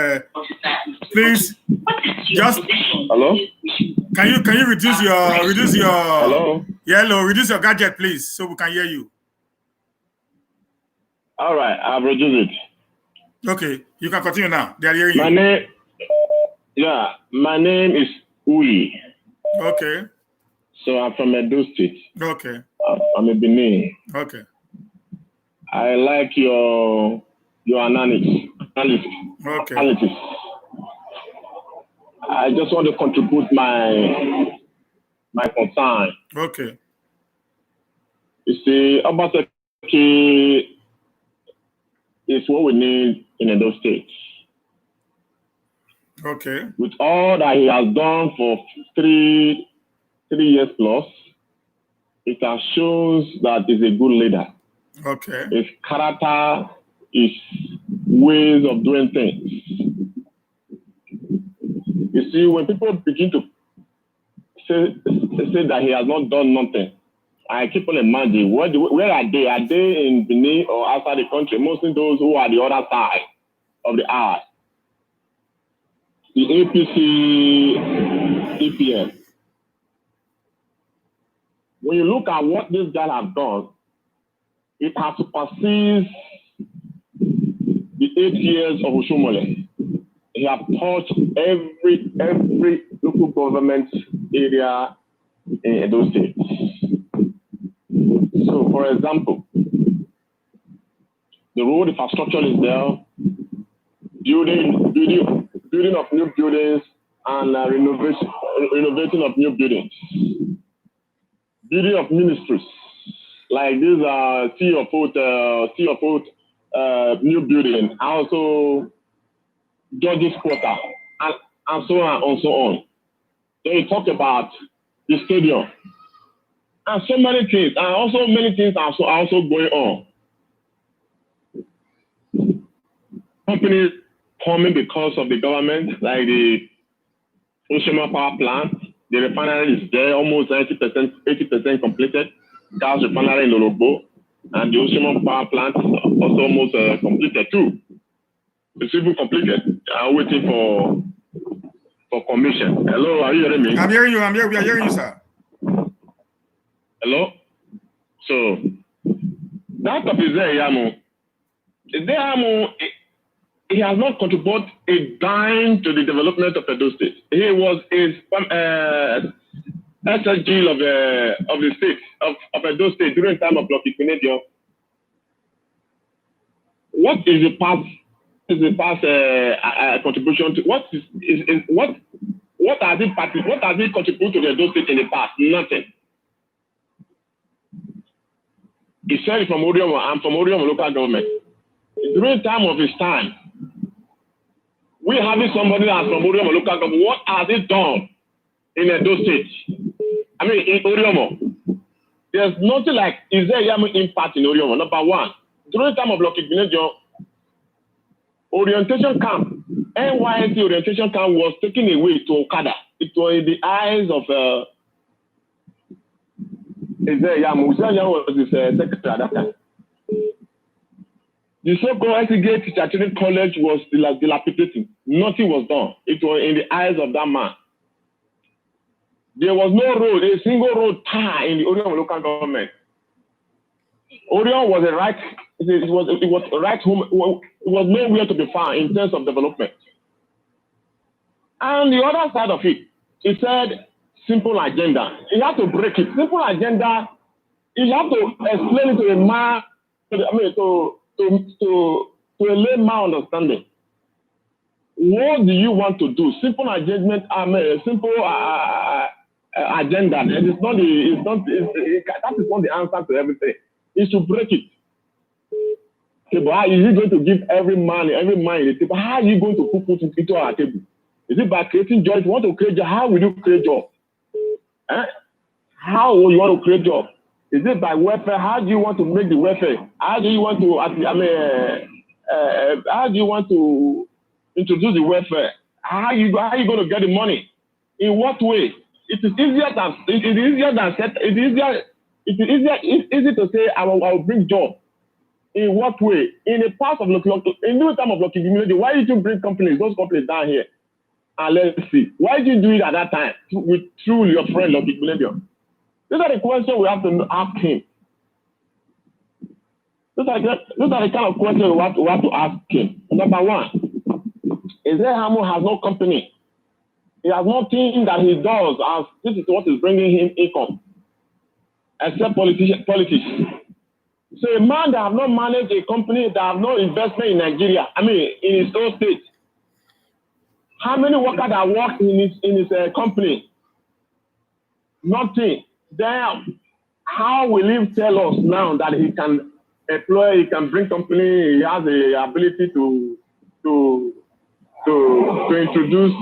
Please, just. Hello. Can you reduce your Hello. Yeah, hello, reduce your gadget, please, so we can hear you. All right, I've reduced it. Okay, you can continue now. They are hearing you. My name is Uli. Okay. So I'm from Edo State. Okay. I'm a Benin. Okay. I like your analysis. Okay. I just want to contribute my concern. Okay. You see, obaseki is what we need in Edo State. Okay. With all that he has done for 3 years plus, it has shows that he's a good leader. Okay. His character, his ways of doing things. You see, when people begin to say that he has not done nothing, I keep on imagining, where are they? Are they in Benin or outside the country? Mostly those who are the other side of the earth. The APC, EPN. When you look at what this guy has done, it has supersedes the 8 years of Oshomole. He has touched every local government area in Edo State. So, for example, the road infrastructure is there, building of new buildings and renovating of new buildings, building of ministries like this new building, also judges quarter, and so on and so on. Then you talk about the stadium and so many things, and also many things are also going on. Companies coming because of the government, like the Oshima Power Plant. The refinery is there, almost 80% completed. Gas refinery in Lolobo, and the Oshima Power Plant is also almost completed too. It's even completed. I'm waiting for commission. Hello, are you hearing me? I'm hearing you. We are hearing you, sir. Hello. So that of Yamu. He has not contributed a dime to the development of Edo State. He was SSG of the state of Edo State during the time of Lucky Canadian. What is the past? Contribution to what has he contributed to the Edo State in the past? Nothing. He said from Oriomo, I'm from Oriomo local government. During the time of his time, we having somebody that's from Oriomo local government. What has he done in Edo State? I mean, in Oriomo, there's nothing like Yamu impact in Oriomo. Number one, during the time of Lucky Canadian, orientation camp, NYSC orientation camp was taken away to Okada. It was in the eyes of Yamu. Was his secretary at that time. The so-called SEGA Teacher Training College was dilapidating. Nothing was done. It was in the eyes of that man. There was no road, a single road tie in the Oriomo local government. Orion was a right, it was a right home, it was nowhere to be found in terms of development. And the other side of it, he said simple agenda. You have to break it. Simple agenda, you have to explain it to a man, to a layman understanding. What do you want to do? Simple agenda, simple agenda. That is not the answer to everything. It's to break it. Okay, but how is it going to give every man in the table? How are you going to put it into our table? Is it by creating job? If you want to create job, how will you create job? How will you want to create job? Is it by welfare? How do you want to make the welfare? How do you want to how do you want to introduce the welfare? How are you going to get the money? In what way? It is easy to say I will bring job. In what way? In a part of in new time of Lucky Community, why did you bring those companies down here? And let's see. Why did you do it at that time through your friend Lucky Millennium? These are the questions we have to ask him. Those are the kind of questions we have to ask him. Number one, Ezehamo has no company. He has nothing that he does as this is what is bringing him income, except politics. So a man that have not managed a company, that have no investment in Nigeria, in his own state. How many workers that work in his company? Nothing. Then how will he tell us now that he can employ, he can bring company, he has the ability to introduce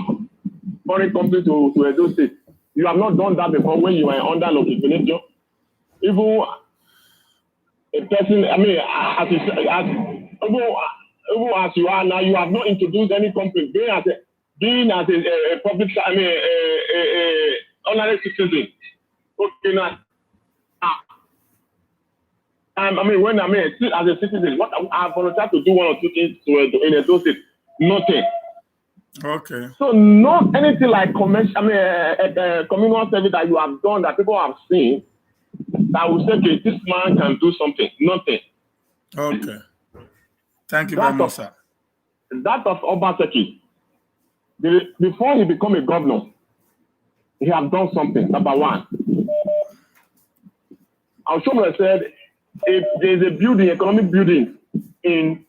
foreign company to Edo State? You have not done that before when you were under Lokifinetio. Even a person, as you are now, you have not introduced any company. Being as a public, honorary citizen. Okay, now, when as a citizen, what I volunteer to do one or two things in a dosage, nothing. Okay. So not anything like communal service that you have done that people have seen that will say, okay, this man can do something. Nothing. Okay. Thank you very much, sir. That of Obaseki. Before he became a governor, he has done something. Number one, Al-Shomra said, if there's a building, economic building in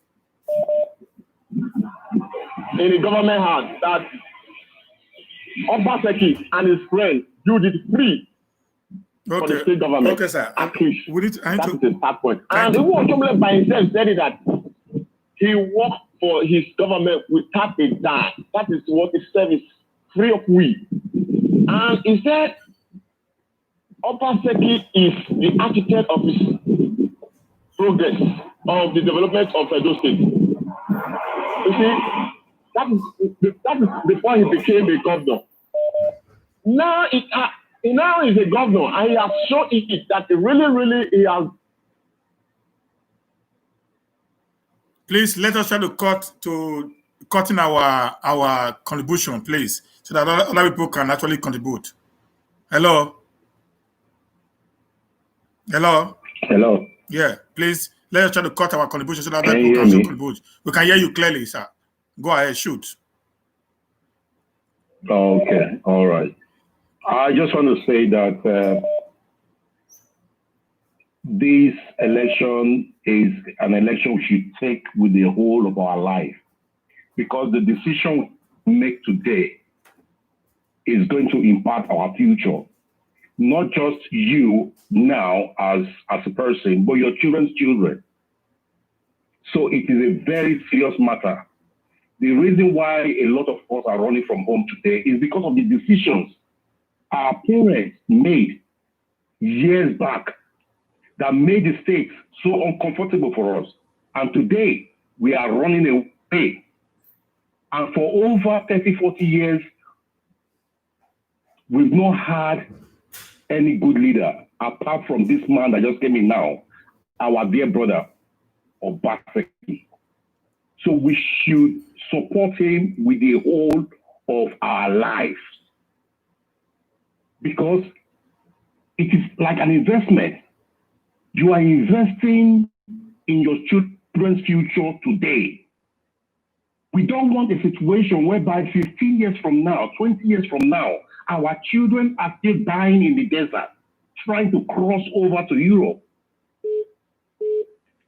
the government house that Obaseki and his friend built it free for the state government. Okay, sir. That is the start point. And even Al-Shomra by himself said that he worked for his government without a dime. That is what his service free of we. And he said Obaseki is the architect of his progress of the development of Edo State. You see, that is before he became a governor. Now he is a governor, and he has shown it that he really has. Please let us try to cut in our contribution, please, so that other people can actually contribute. Hello. Yeah, please let us try to cut our contribution so that other people can also contribute. We can hear you clearly, sir. Go ahead, shoot. Okay, all right. I just want to say that this election is an election we should take with the whole of our life, because the decision we make today is going to impact our future. Not just you now as a person, but your children's children. So it is a very serious matter. The reason why a lot of us are running from home today is because of the decisions our parents made years back that made the state so uncomfortable for us. And today, we are running away. And for over 30, 40 years, we've not had any good leader apart from this man that just came in now, our dear brother, Obaseki. So we should support him with the whole of our lives, because it is like an investment. You are investing in your children's future today. We don't want a situation whereby 15 years from now, 20 years from now, our children are still dying in the desert, trying to cross over to Europe.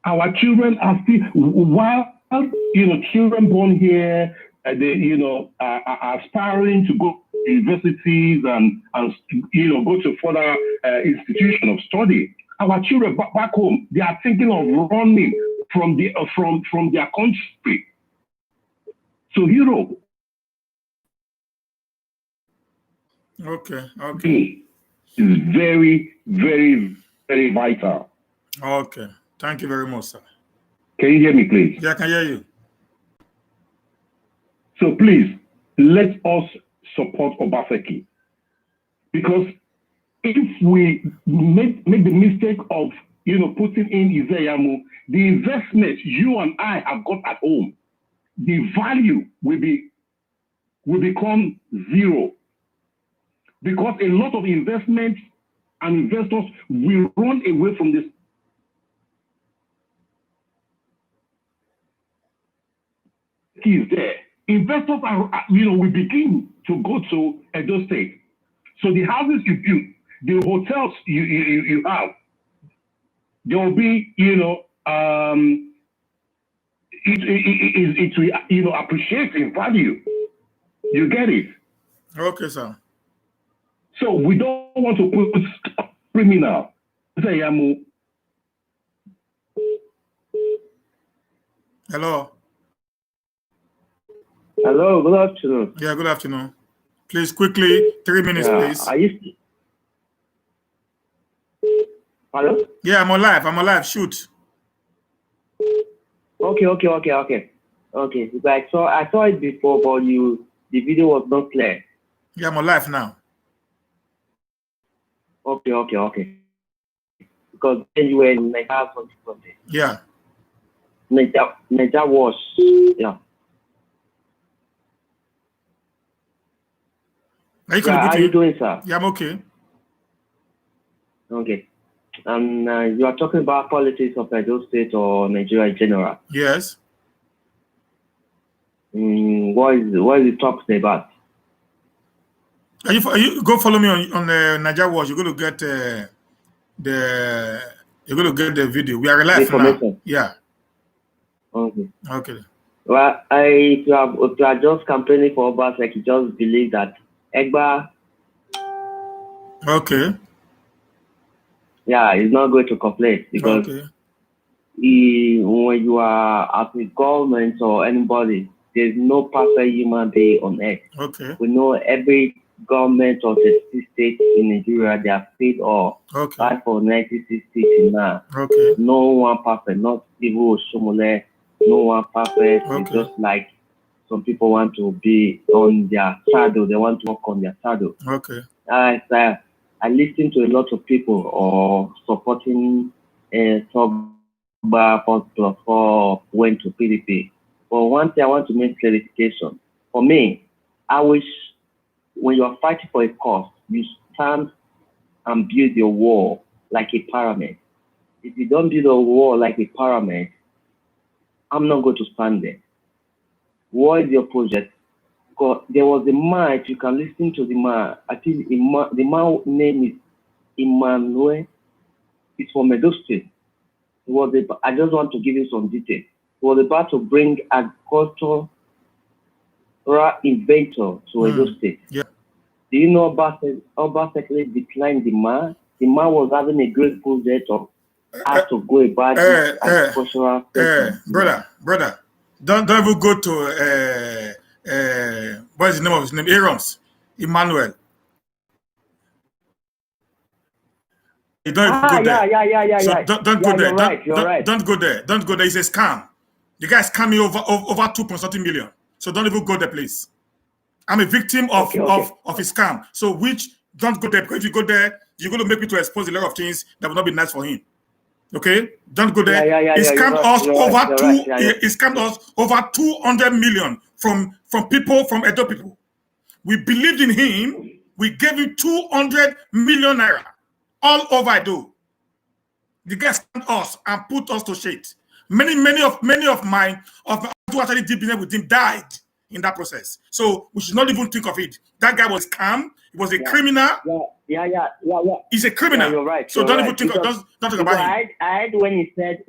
Our children are still, while children born here, they are aspiring to go to universities and go to further institution of study. Our children back home, they are thinking of running from their country to Europe. Okay. Is very, very, very vital. Okay. Thank you very much, sir. Can you hear me, please? Yeah, I can hear you. So please, let us support Obaseki. Because if we make the mistake of putting in Izeyamu, the investment you and I have got at home, the value will become zero. Because a lot of investments and investors will run away from this. Is there. Investors will begin to go to Edo State. So the houses you build, the hotels you have, there will be, it will appreciate in value. You get it? Okay, sir. So we don't want to put criminal. Hello. Hello, good afternoon. Yeah, good afternoon. Please, quickly, 3 minutes, please. Hello? Yeah, I'm alive. Shoot. Okay. Because I saw it before, but the video was not clear. Yeah, I'm alive now. Okay. Because then you were in Nigeria something. Yeah. Nigeria was, yeah. How are you doing, sir? Yeah, I'm okay. Okay. And you are talking about politics of Edo State or Nigeria in general. Yes. What is the talking about? Are you go follow me on Nigeria Watch? You're going to get the video. We are live now. Yeah. Okay. Well, if you are just campaigning for obaseki, just believe that Egba. Okay. Yeah, he's not going to complain because when you are at the government or anybody, there's no perfect human being on earth. Okay. We know every government of the state in Nigeria, they are paid or fight for 1960 now. Okay. No one perfect, not even Osomole, no one perfect. It's just like some people want to be on their saddle, they want to walk on their saddle. Okay. I listen to a lot of people or supporting for went to PDP. But one thing I want to make clarification. For me, I wish when you are fighting for a cause, you stand and build your wall like a pyramid. If you don't build a wall like a pyramid, I'm not going to stand there. What is your project? Because there was a man, if you can listen to the man, I think the man's name is Emmanuel. It's from Edo State. I just want to give you some details. He was about to bring agricultural inventor to Edo State. Yeah. Do you know Obaseki declined the man? The man was having a great project of how to go about agricultural. Brother, don't even go to what is the name of his name? Aaron's Emmanuel. You don't even go there. Yeah. So don't go there. You're right. Don't go there. Don't go there. It's a scam. The guy scammed me over 2.something million. So don't even go there, please. I'm a victim of his scam. So don't go there, because if you go there, you're going to make me to expose a lot of things that will not be nice for him. Okay? Don't go there. He scammed us over 200 million from people, from Edo people. We believed in him. We gave him 200 million naira all over Edo. The guy scammed us and put us to shit. Many of my who actually did business with him died in that process. So we should not even think of it. That guy was scam. He was a criminal. Yeah. He's a criminal. Yeah, you're right. So don't even think don't think about him. I heard when he said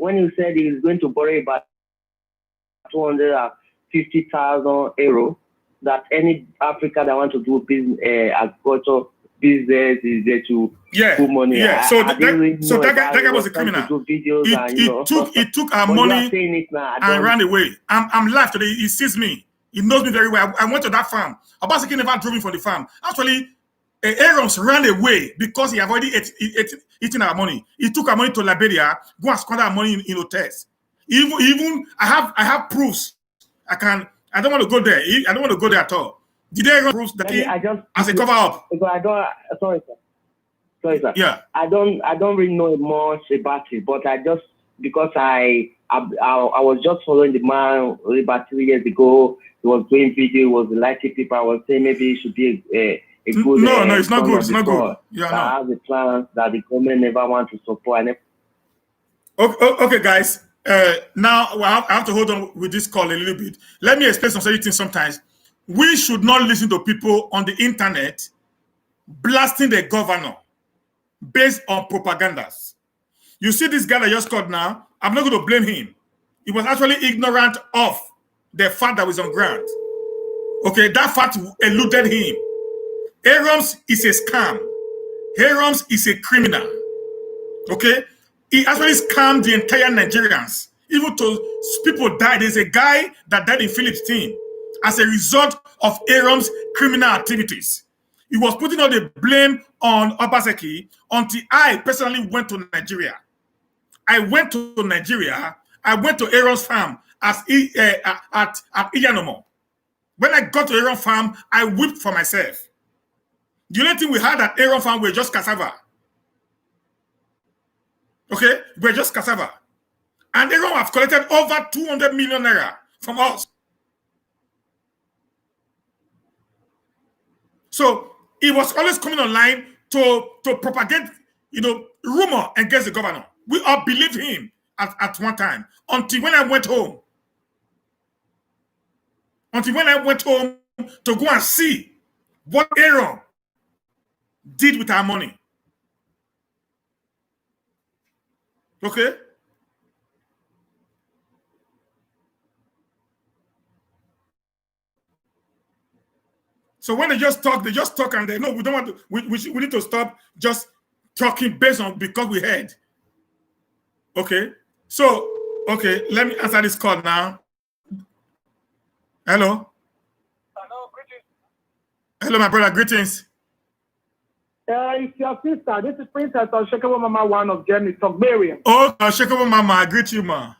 he was going to borrow about 250,000 euro. That any Africa that want to do business, agriculture business is there to put money. Yeah. That guy was a criminal. He took our money and ran away. I'm live today. He sees me. He knows me very well. I went to that farm. Obaseki never drove me from the farm. Actually, Aaron's ran away because he had already eaten our money. He took our money to Liberia, go and squander our money in hotels. Even I have proofs. I don't want to go there. I don't want to go there at all. Did they run proofs that as a cover up? Sorry, sir. Yeah. I don't really know much about it, but because I was just following the man about 3 years ago. He was doing video, was liking people. I was saying maybe it should be a good. No, it's not good. It's not good. Yeah, I have the plans that the government never want to support. Okay, guys. Now I have to hold on with this call a little bit. Let me explain some certain things. Sometimes we should not listen to people on the internet blasting the governor based on propagandas. You see this guy that just called now. I'm not going to blame him. He was actually ignorant of the fact that was on ground. Okay, that fact eluded him. Aarons is a scam. Aarons is a criminal. Okay, he actually scammed the entire Nigerians. Even to people died. There's a guy that died in Philip's team as a result of Aaron's criminal activities. He was putting all the blame on Obaseki until I personally went to Nigeria. I went to Nigeria. I went to Aaron's farm at Iyanomo. When I got to Aaron's farm, I wept for myself. The only thing we had at Aaron's farm were just cassava. Okay, we're just cassava. And Aaron have collected over 200 million naira from us. So he was always coming online to propagate, rumor against the governor. We all believed him at one time until when I went home. Until when I went home to go and see what Aaron did with our money. Okay? So when they just talk and they know we don't want to, we need to stop just talking based on because we heard. Okay? So, okay, let me answer this call now. Hello? Hello, greetings. Hello, my brother, greetings. It's your sister. This is Princess Shekabo Mama 1 of Germany, Togbarian. Oh, Shekabo Mama, I greet you, ma.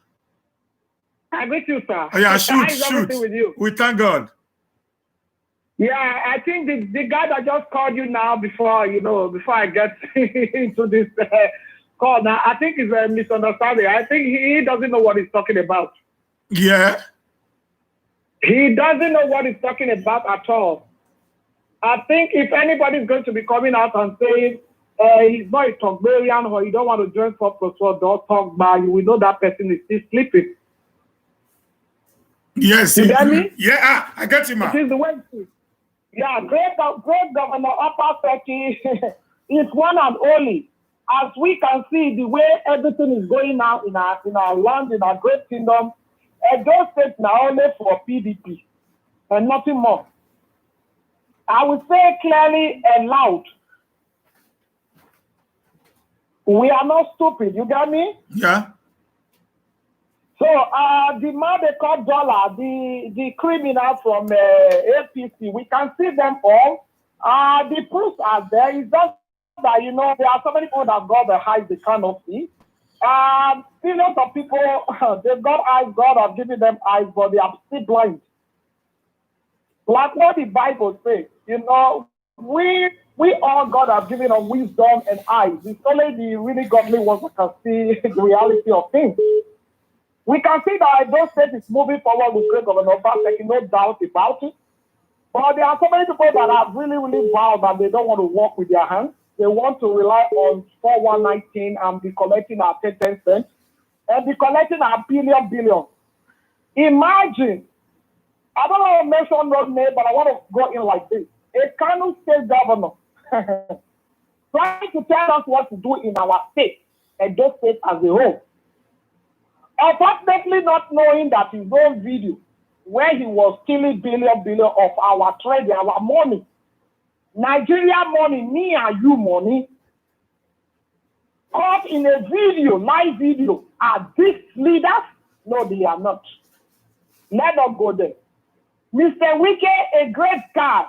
I greet you, sir. Oh, yeah, shoot. With you? We thank God. Yeah, I think the guy that just called you now before I get into this call now, I think it's a misunderstanding. I think he doesn't know what he's talking about. Yeah. He doesn't know what he's talking about at all. I think if anybody's going to be coming out and saying he's not a Togbarian or you don't want to join 4+4, don't talk about, you will know that person is still sleeping. Yes. You get me? Yeah, I get you, man. It is the way it is. Yeah, great Governor Obaseki is one and only. As we can see, the way everything is going now in our land, in our great kingdom, those states now only for PDP and nothing more. I will say clearly and loud, we are not stupid. You get me? Yeah. So the man they call Dollar, the criminal from APC, we can see them all. The proofs are there. It's just that, there are so many people that got the eyes they cannot see. Millions of people, they've got eyes, God has given them eyes, but they are still blind. Like what the Bible says, we all God has given us wisdom and eyes. It's only the really godly ones that can see the reality of things. We can see that those states is moving forward with great Governor Obaseki, no doubt about it. But there are so many people that are really, really vowed that they don't want to work with their hands. they want to rely on 4119 and be collecting our 10 cents and be collecting our billion. Imagine, I don't want to mention no name, but I want to go in like this. A Kano state governor trying to tell us what to do in our state and those states as a whole. Unfortunately, not knowing that his own video where he was stealing billion of our trade, our money, Nigeria money, me and you money, caught in a video, live video. Are these leaders? No, they are not. Let us go there. Mr. Wike, a great guy,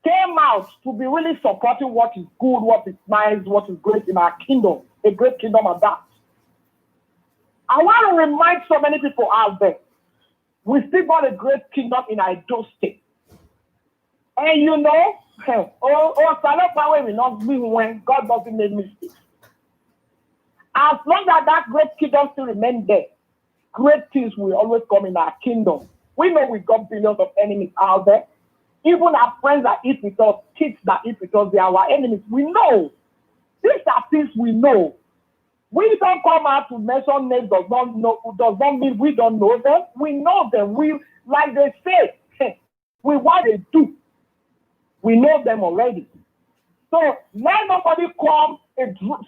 came out to be really supporting what is good, what is nice, what is great in our kingdom, a great kingdom of that. I want to remind so many people out there, we still got a great kingdom in our state. And you know, Salon Power will not be when God doesn't make mistakes. As long as that great kingdom still remains there, great things will always come in our kingdom. We know we got billions of enemies out there. Even our friends that eat with us, kids that eat with us, they are our enemies. We know. These are things we know. We don't come out to mention names does not mean we don't know them. We know them. We, like they say, we what they do. We know them already. So let nobody come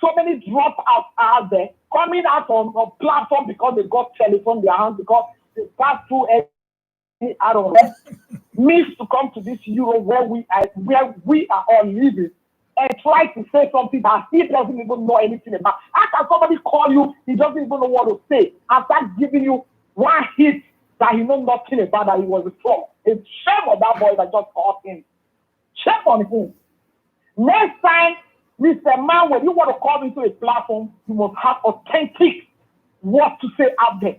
so many dropouts out there coming out on a platform because they got telephone in their hands, because they pass through any out of them, means to come to this Euro where we are all living and try to say something that he doesn't even know anything about. How can somebody call you, he doesn't even know what to say, and start giving you one hit that he knows nothing about, that he was a fraud? It's shame on that boy that just caught him. Shame on him. Next time, Mr. Man, when you want to come into a platform, you must have authentic what to say out there.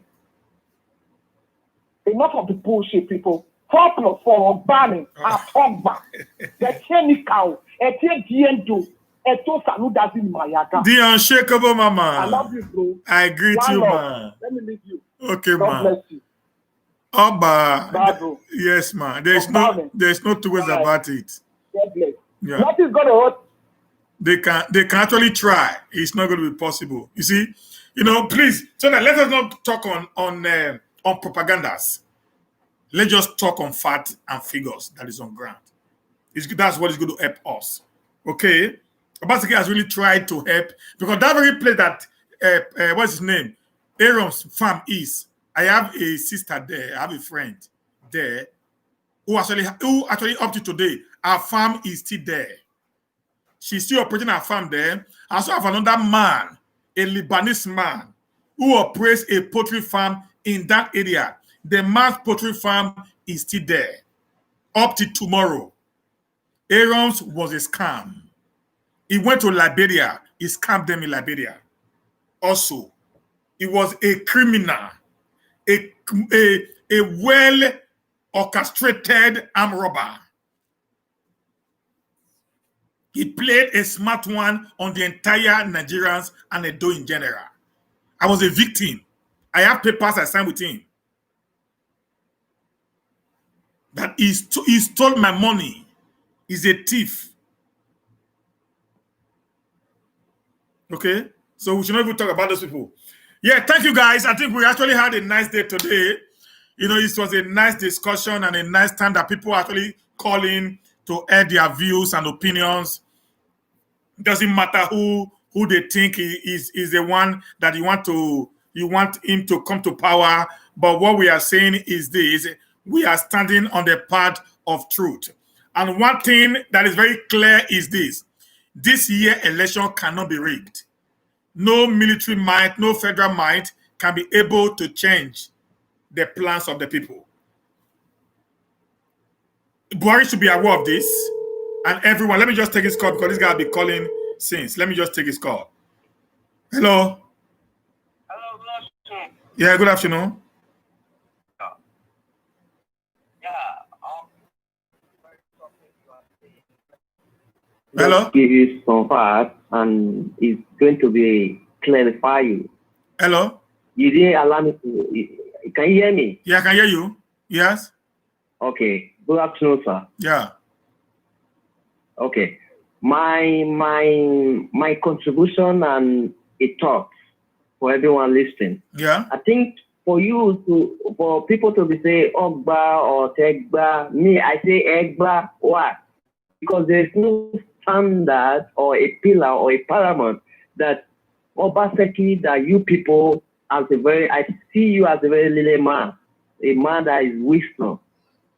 Enough of the bullshit, people. 4+4 banning, a talk back. The chemical, a DND, a total doesn't matter. The unshakable mama. I love you, bro. I greet you, man. Let me leave you. Okay, God man. bless you. Oba. Bye, bro. Yes, man. There's no two ways about it. God bless. Yeah. What is going to hurt? They can actually try. It's not going to be possible. You see, please. So that let us not talk on propagandas. Let's just talk on fact and figures that is on ground. That's what is going to help us. Okay, Obaseki has really tried to help, because that very place that what's his name, Aaron's farm is. I have a sister there. I have a friend there who actually up to today, our farm is still there. She's still operating her farm there. I also have another man, a Lebanese man, who operates a poultry farm in that area. The man's poultry farm is still there up to tomorrow. Aaron's was a scam. He went to Liberia. He scammed them in Liberia. Also, he was a criminal, a well-orchestrated armed robber. He played a smart one on the entire Nigerians and Edo in general. I was a victim. I have papers I signed with him. That he stole my money. He's a thief. Okay? So we should not even talk about those people. Yeah, thank you guys. I think we actually had a nice day today. It was a nice discussion and a nice time that people actually call in to air their views and opinions. It doesn't matter who they think is the one that you want him to come to power. But what we are saying is this: we are standing on the path of truth. And one thing that is very clear is this year election cannot be rigged. No military might, no federal might can be able to change the plans of the people. Buhari should be aware of this. And everyone, let me just take his call, because this guy will be calling since. Let me just take his call. Hello. Hello, good afternoon. Yeah, good afternoon. Hello. Just give you some facts, and it's going to be clarify you. Hello. You didn't allow me to. Can you hear me? Yeah, I can hear you. Yes. Okay. Good afternoon, sir. Yeah. Okay. my contribution and a thought for everyone listening. Yeah. I think for people to be say Ogba or Tegba, me, I say Egba. Why? Because there is no standard or a pillar or a paramount that obaseki, that you people I see you as a very little man, a man that is wisdom.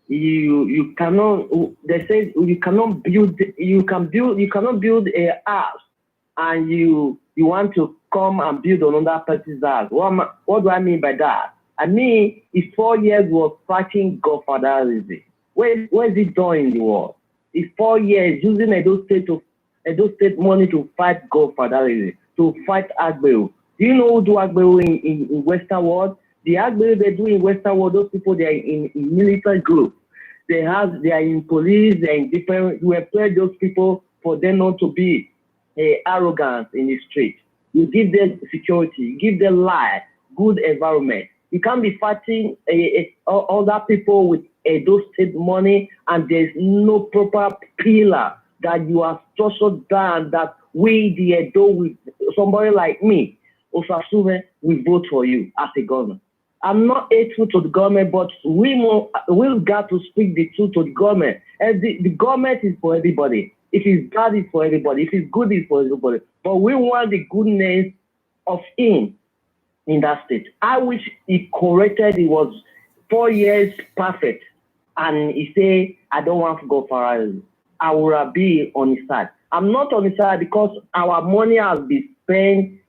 You cannot. They say you cannot build. You cannot build a house, and you want to come and build another person's house. What do I mean by that? I mean, it's 4 years was fighting godfatherism. Where is it done in the world? It's 4 years using Edo State money to fight godfatherism, to fight Agbero. Do you know who do Agbero in Western world? The Agbero they do in Western world, those people, they are in military groups. They are in police, they are in different, you employ those people for them not to be arrogant in the street. You give them security, you give them life, good environment. You can't be fighting other people with Edo State money and there's no proper pillar that you are structured down that we, the Edo, with somebody like me, Osasume, we vote for you as a government. I'm not hateful to the government, but we've got to speak the truth to the government. And the government is for everybody. If it's bad, it's for everybody. If it's good, it's for everybody. But we want the goodness of him in that state. I wish he corrected. It was 4 years perfect. And he said, I don't want to go for it. I will be on his side. I'm not on his side because our money has been spent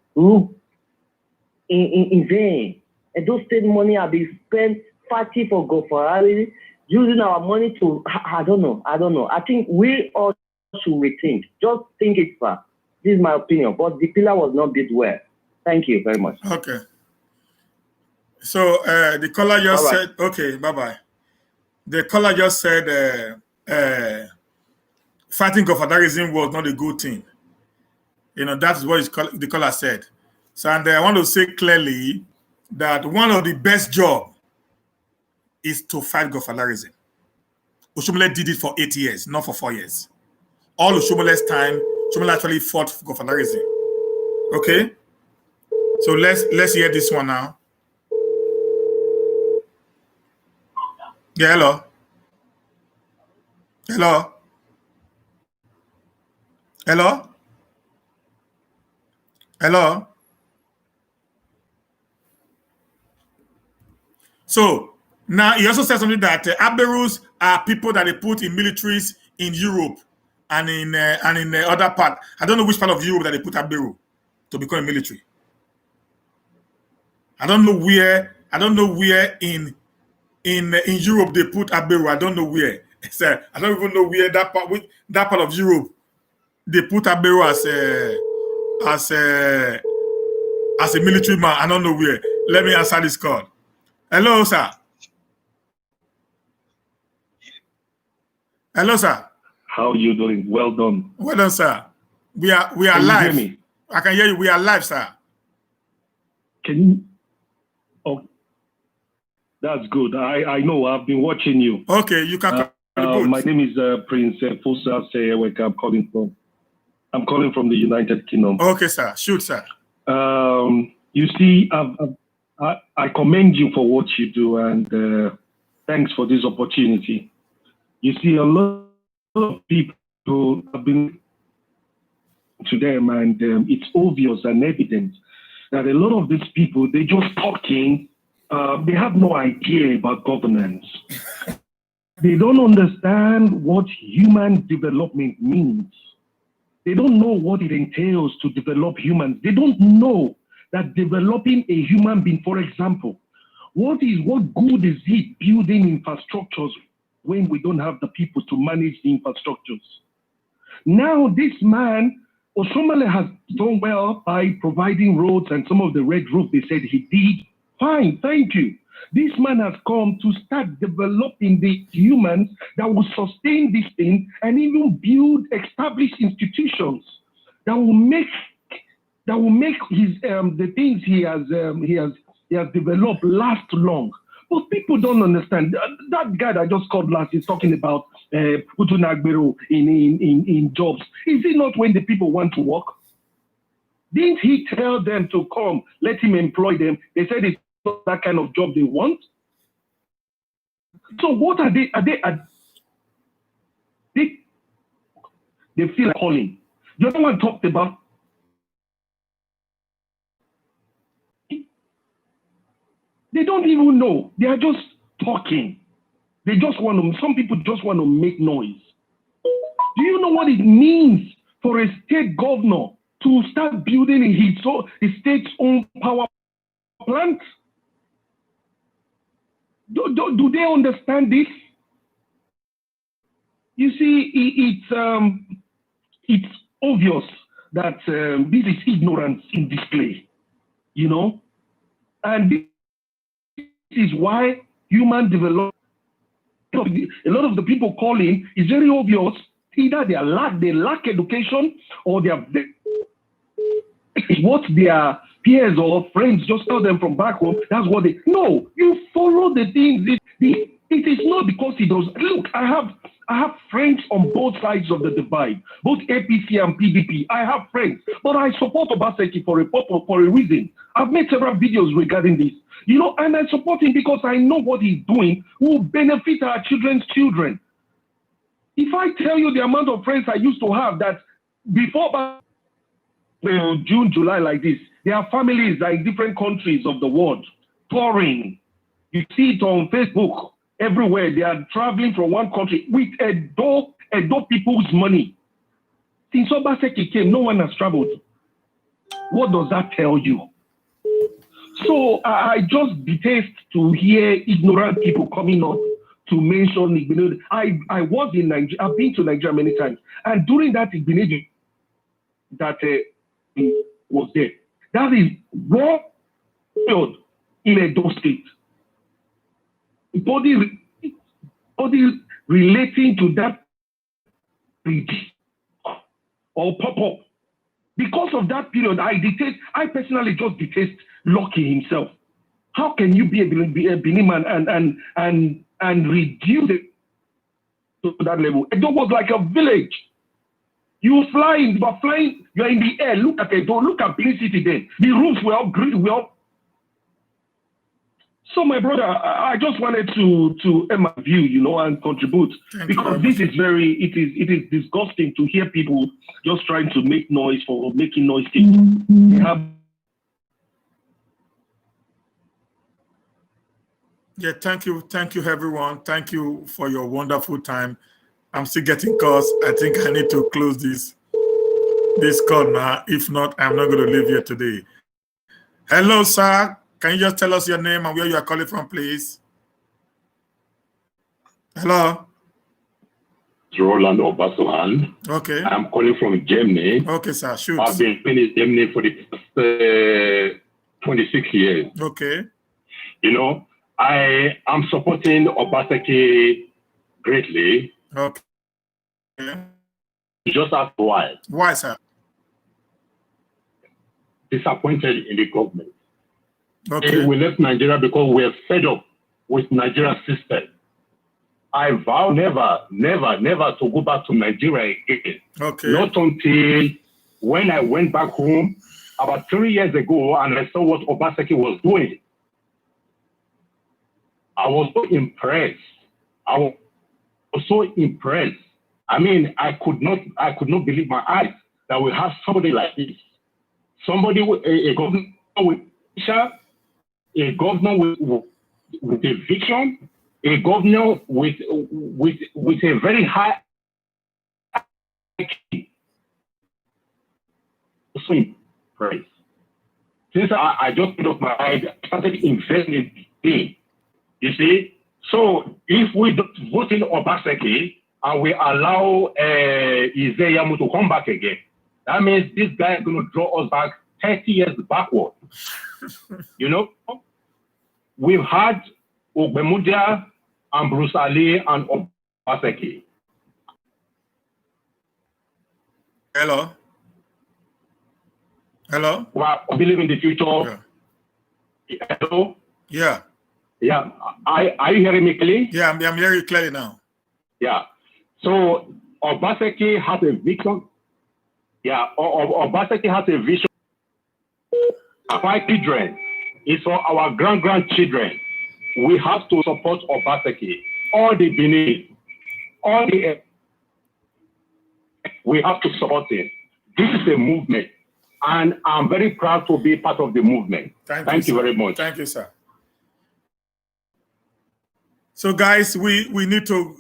in vain. And those state money have been spent fighting for Gofarari, using our money to, I don't know. I think we all should rethink. Just think it fast. This is my opinion. But the pillar was not built well. Thank you very much. Okay. So the caller just said, okay, bye-bye. The caller just said fighting Gofardarism was not a good thing. You know, that's what the caller said. So, and I want to say clearly that one of the best jobs is to fight Gofardarism. Oshomole did it for 8 years, not for 4 years. All Oshomole's time, Oshomole actually fought for Gofardarism. Okay? So let's hear this one now. Yeah, hello. Hello. Hello. Hello. So now he also said something that Aberus are people that they put in militaries in Europe and in other part. I don't know which part of Europe that they put Aberu to become a military. I don't know where in Europe they put Aberu. I don't know where. I don't even know where that part of Europe they put Aberu as a military man. I don't know where. Let me answer this call. Hello, sir. Hello, sir. How are you doing? Well done. Well done, sir. We are Can live. You hear me? I can hear you. We are live, sir. Can you? Oh, that's good. I know. I've been watching you. Okay, you can. My name is Prince Fusa Seyeweka. I'm calling from the United Kingdom. Okay, sir. Shoot, sir. You see, I commend you for what you do, and thanks for this opportunity. You see, a lot of people have been to them, and it's obvious and evident that a lot of these people, they just talking, they have no idea about governance. They don't understand what human development means. They don't know what it entails to develop humans. They don't know that developing a human being, for example, what good is it building infrastructures when we don't have the people to manage the infrastructures? Now this man, Osomole, has done well by providing roads and some of the red roof they said he did. Fine, thank you. This man has come to start developing the humans that will sustain this thing and even build established institutions that will make his the things he has developed last long. But people don't understand. That guy that I just called last is talking about in jobs? Is it not when the people want to work? Didn't he tell them to come, let him employ them? They said it's not that kind of job they want. So what are they feel like calling. The other one talked about they don't even know. They are just talking. They just want to, some people just want to make noise. Do you know what it means for a state governor to start building his state's own power plant? Do they understand this? You see, it's obvious that this is ignorance in display, you know? And this is why human development, a lot of the people calling, is very obvious. Either they lack education, or what their peers or friends just tell them from back home. That's what they. No, you follow the things. It is not because he does. Look, I have friends on both sides of the divide, both APC and PDP. I have friends, but I support Obaseki for a reason. I've made several videos regarding this, you know, and I support him because I know what he's doing will benefit our children's children. If I tell you the amount of friends I used to have that before June, July like this, there are families like different countries of the world touring. You see it on Facebook everywhere. They are traveling from one country with Edo people's money. Since Obaseki came, no one has traveled. What does that tell you? So I just detest to hear ignorant people coming up to mention Igbenegbu. I was in Nigeria. I've been to Nigeria many times, and during that Igbenegbu that was there, that is war in Edo State. Body relating to that or pop up. Because of that period, I personally just detest Lucky himself. How can you be a Benin man and reduce it to that level? It was like a village. You are flying, you're in the air. Look at Edo, look at Benin City there. The roofs were all green, So my brother, I just wanted to add my view, you know, and contribute, because this is it is disgusting to hear people just trying to make noise for making noise. Yeah, thank you everyone. Thank you for your wonderful time. I'm still getting calls. I think I need to close this call now. If not, I'm not going to leave here today. Hello, sir. Can you just tell us your name and where you are calling from, please? Hello? Roland Obasohan. Okay. I'm calling from Germany. Okay, sir. Shoot. I've been in Germany for the past 26 years. Okay. You know, I am supporting Obaseki greatly. Okay. Just ask why. Why, sir? Disappointed in the government. Okay. We left Nigeria because we're fed up with Nigeria's system. I vow never to go back to Nigeria again. Okay. Not until when I went back home about 3 years ago and I saw what Obaseki was doing. I was so impressed. I mean, I could not believe my eyes that we have somebody like this. Somebody with a governor with a governor with a vision, a governor with a very high IQ. So impressed. Since I just put up my eyes, I started investing in the thing. You see? So if we don't vote in Obaseki and we allow Izeyamu to come back again, that means this guy is going to draw us back 30 years backward. You know? We've had Ogbemudia and Bruce Ali and Obaseki. Hello? Hello? Well, I believe in the future. Yeah. Hello? Yeah. Yeah. Are you hearing me clearly? Yeah, I'm hearing you clearly now. Yeah. So Obaseki has a vision. Yeah, Obaseki has a vision. Our children is for our grandchildren. We have to support Obaseki. All the Benin, all the we have to support it. This is a movement, and I'm very proud to be part of the movement. Thank you very much. Thank you, sir. So, guys, we need to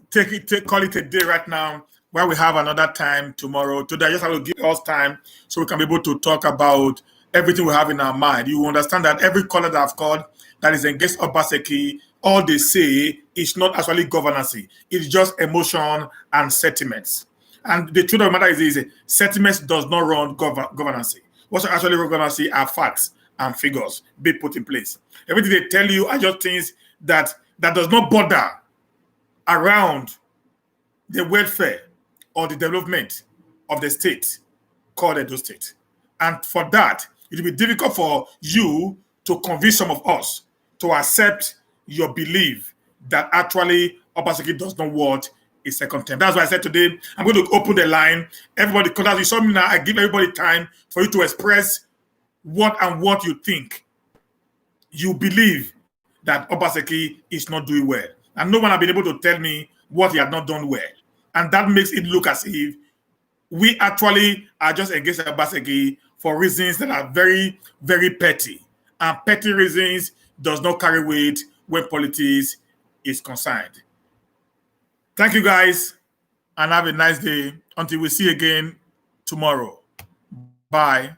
call it a day right now. Where we have another time tomorrow. Today, I just have to give us time so we can be able to talk about everything we have in our mind. You understand that every caller that I've called that is against Obaseki, all they say is not actually governance. It's just emotion and sentiments. And the truth of the matter is sentiments does not run governance. What's actually run governance are facts and figures being put in place. Everything they tell you are just things that does not bother around the welfare or the development of the state called Edo State. And for that, it will be difficult for you to convince some of us to accept your belief that actually Obaseki does not want a second term. That's why I said today, I'm going to open the line. Everybody, because as you saw me now, I give everybody time for you to express what you think. You believe that Obaseki is not doing well. And no one has been able to tell me what he has not done well. And that makes it look as if we actually are just against Obaseki for reasons that are very, very petty. And petty reasons does not carry weight when politics is concerned. Thank you, guys, and have a nice day until we see you again tomorrow. Bye.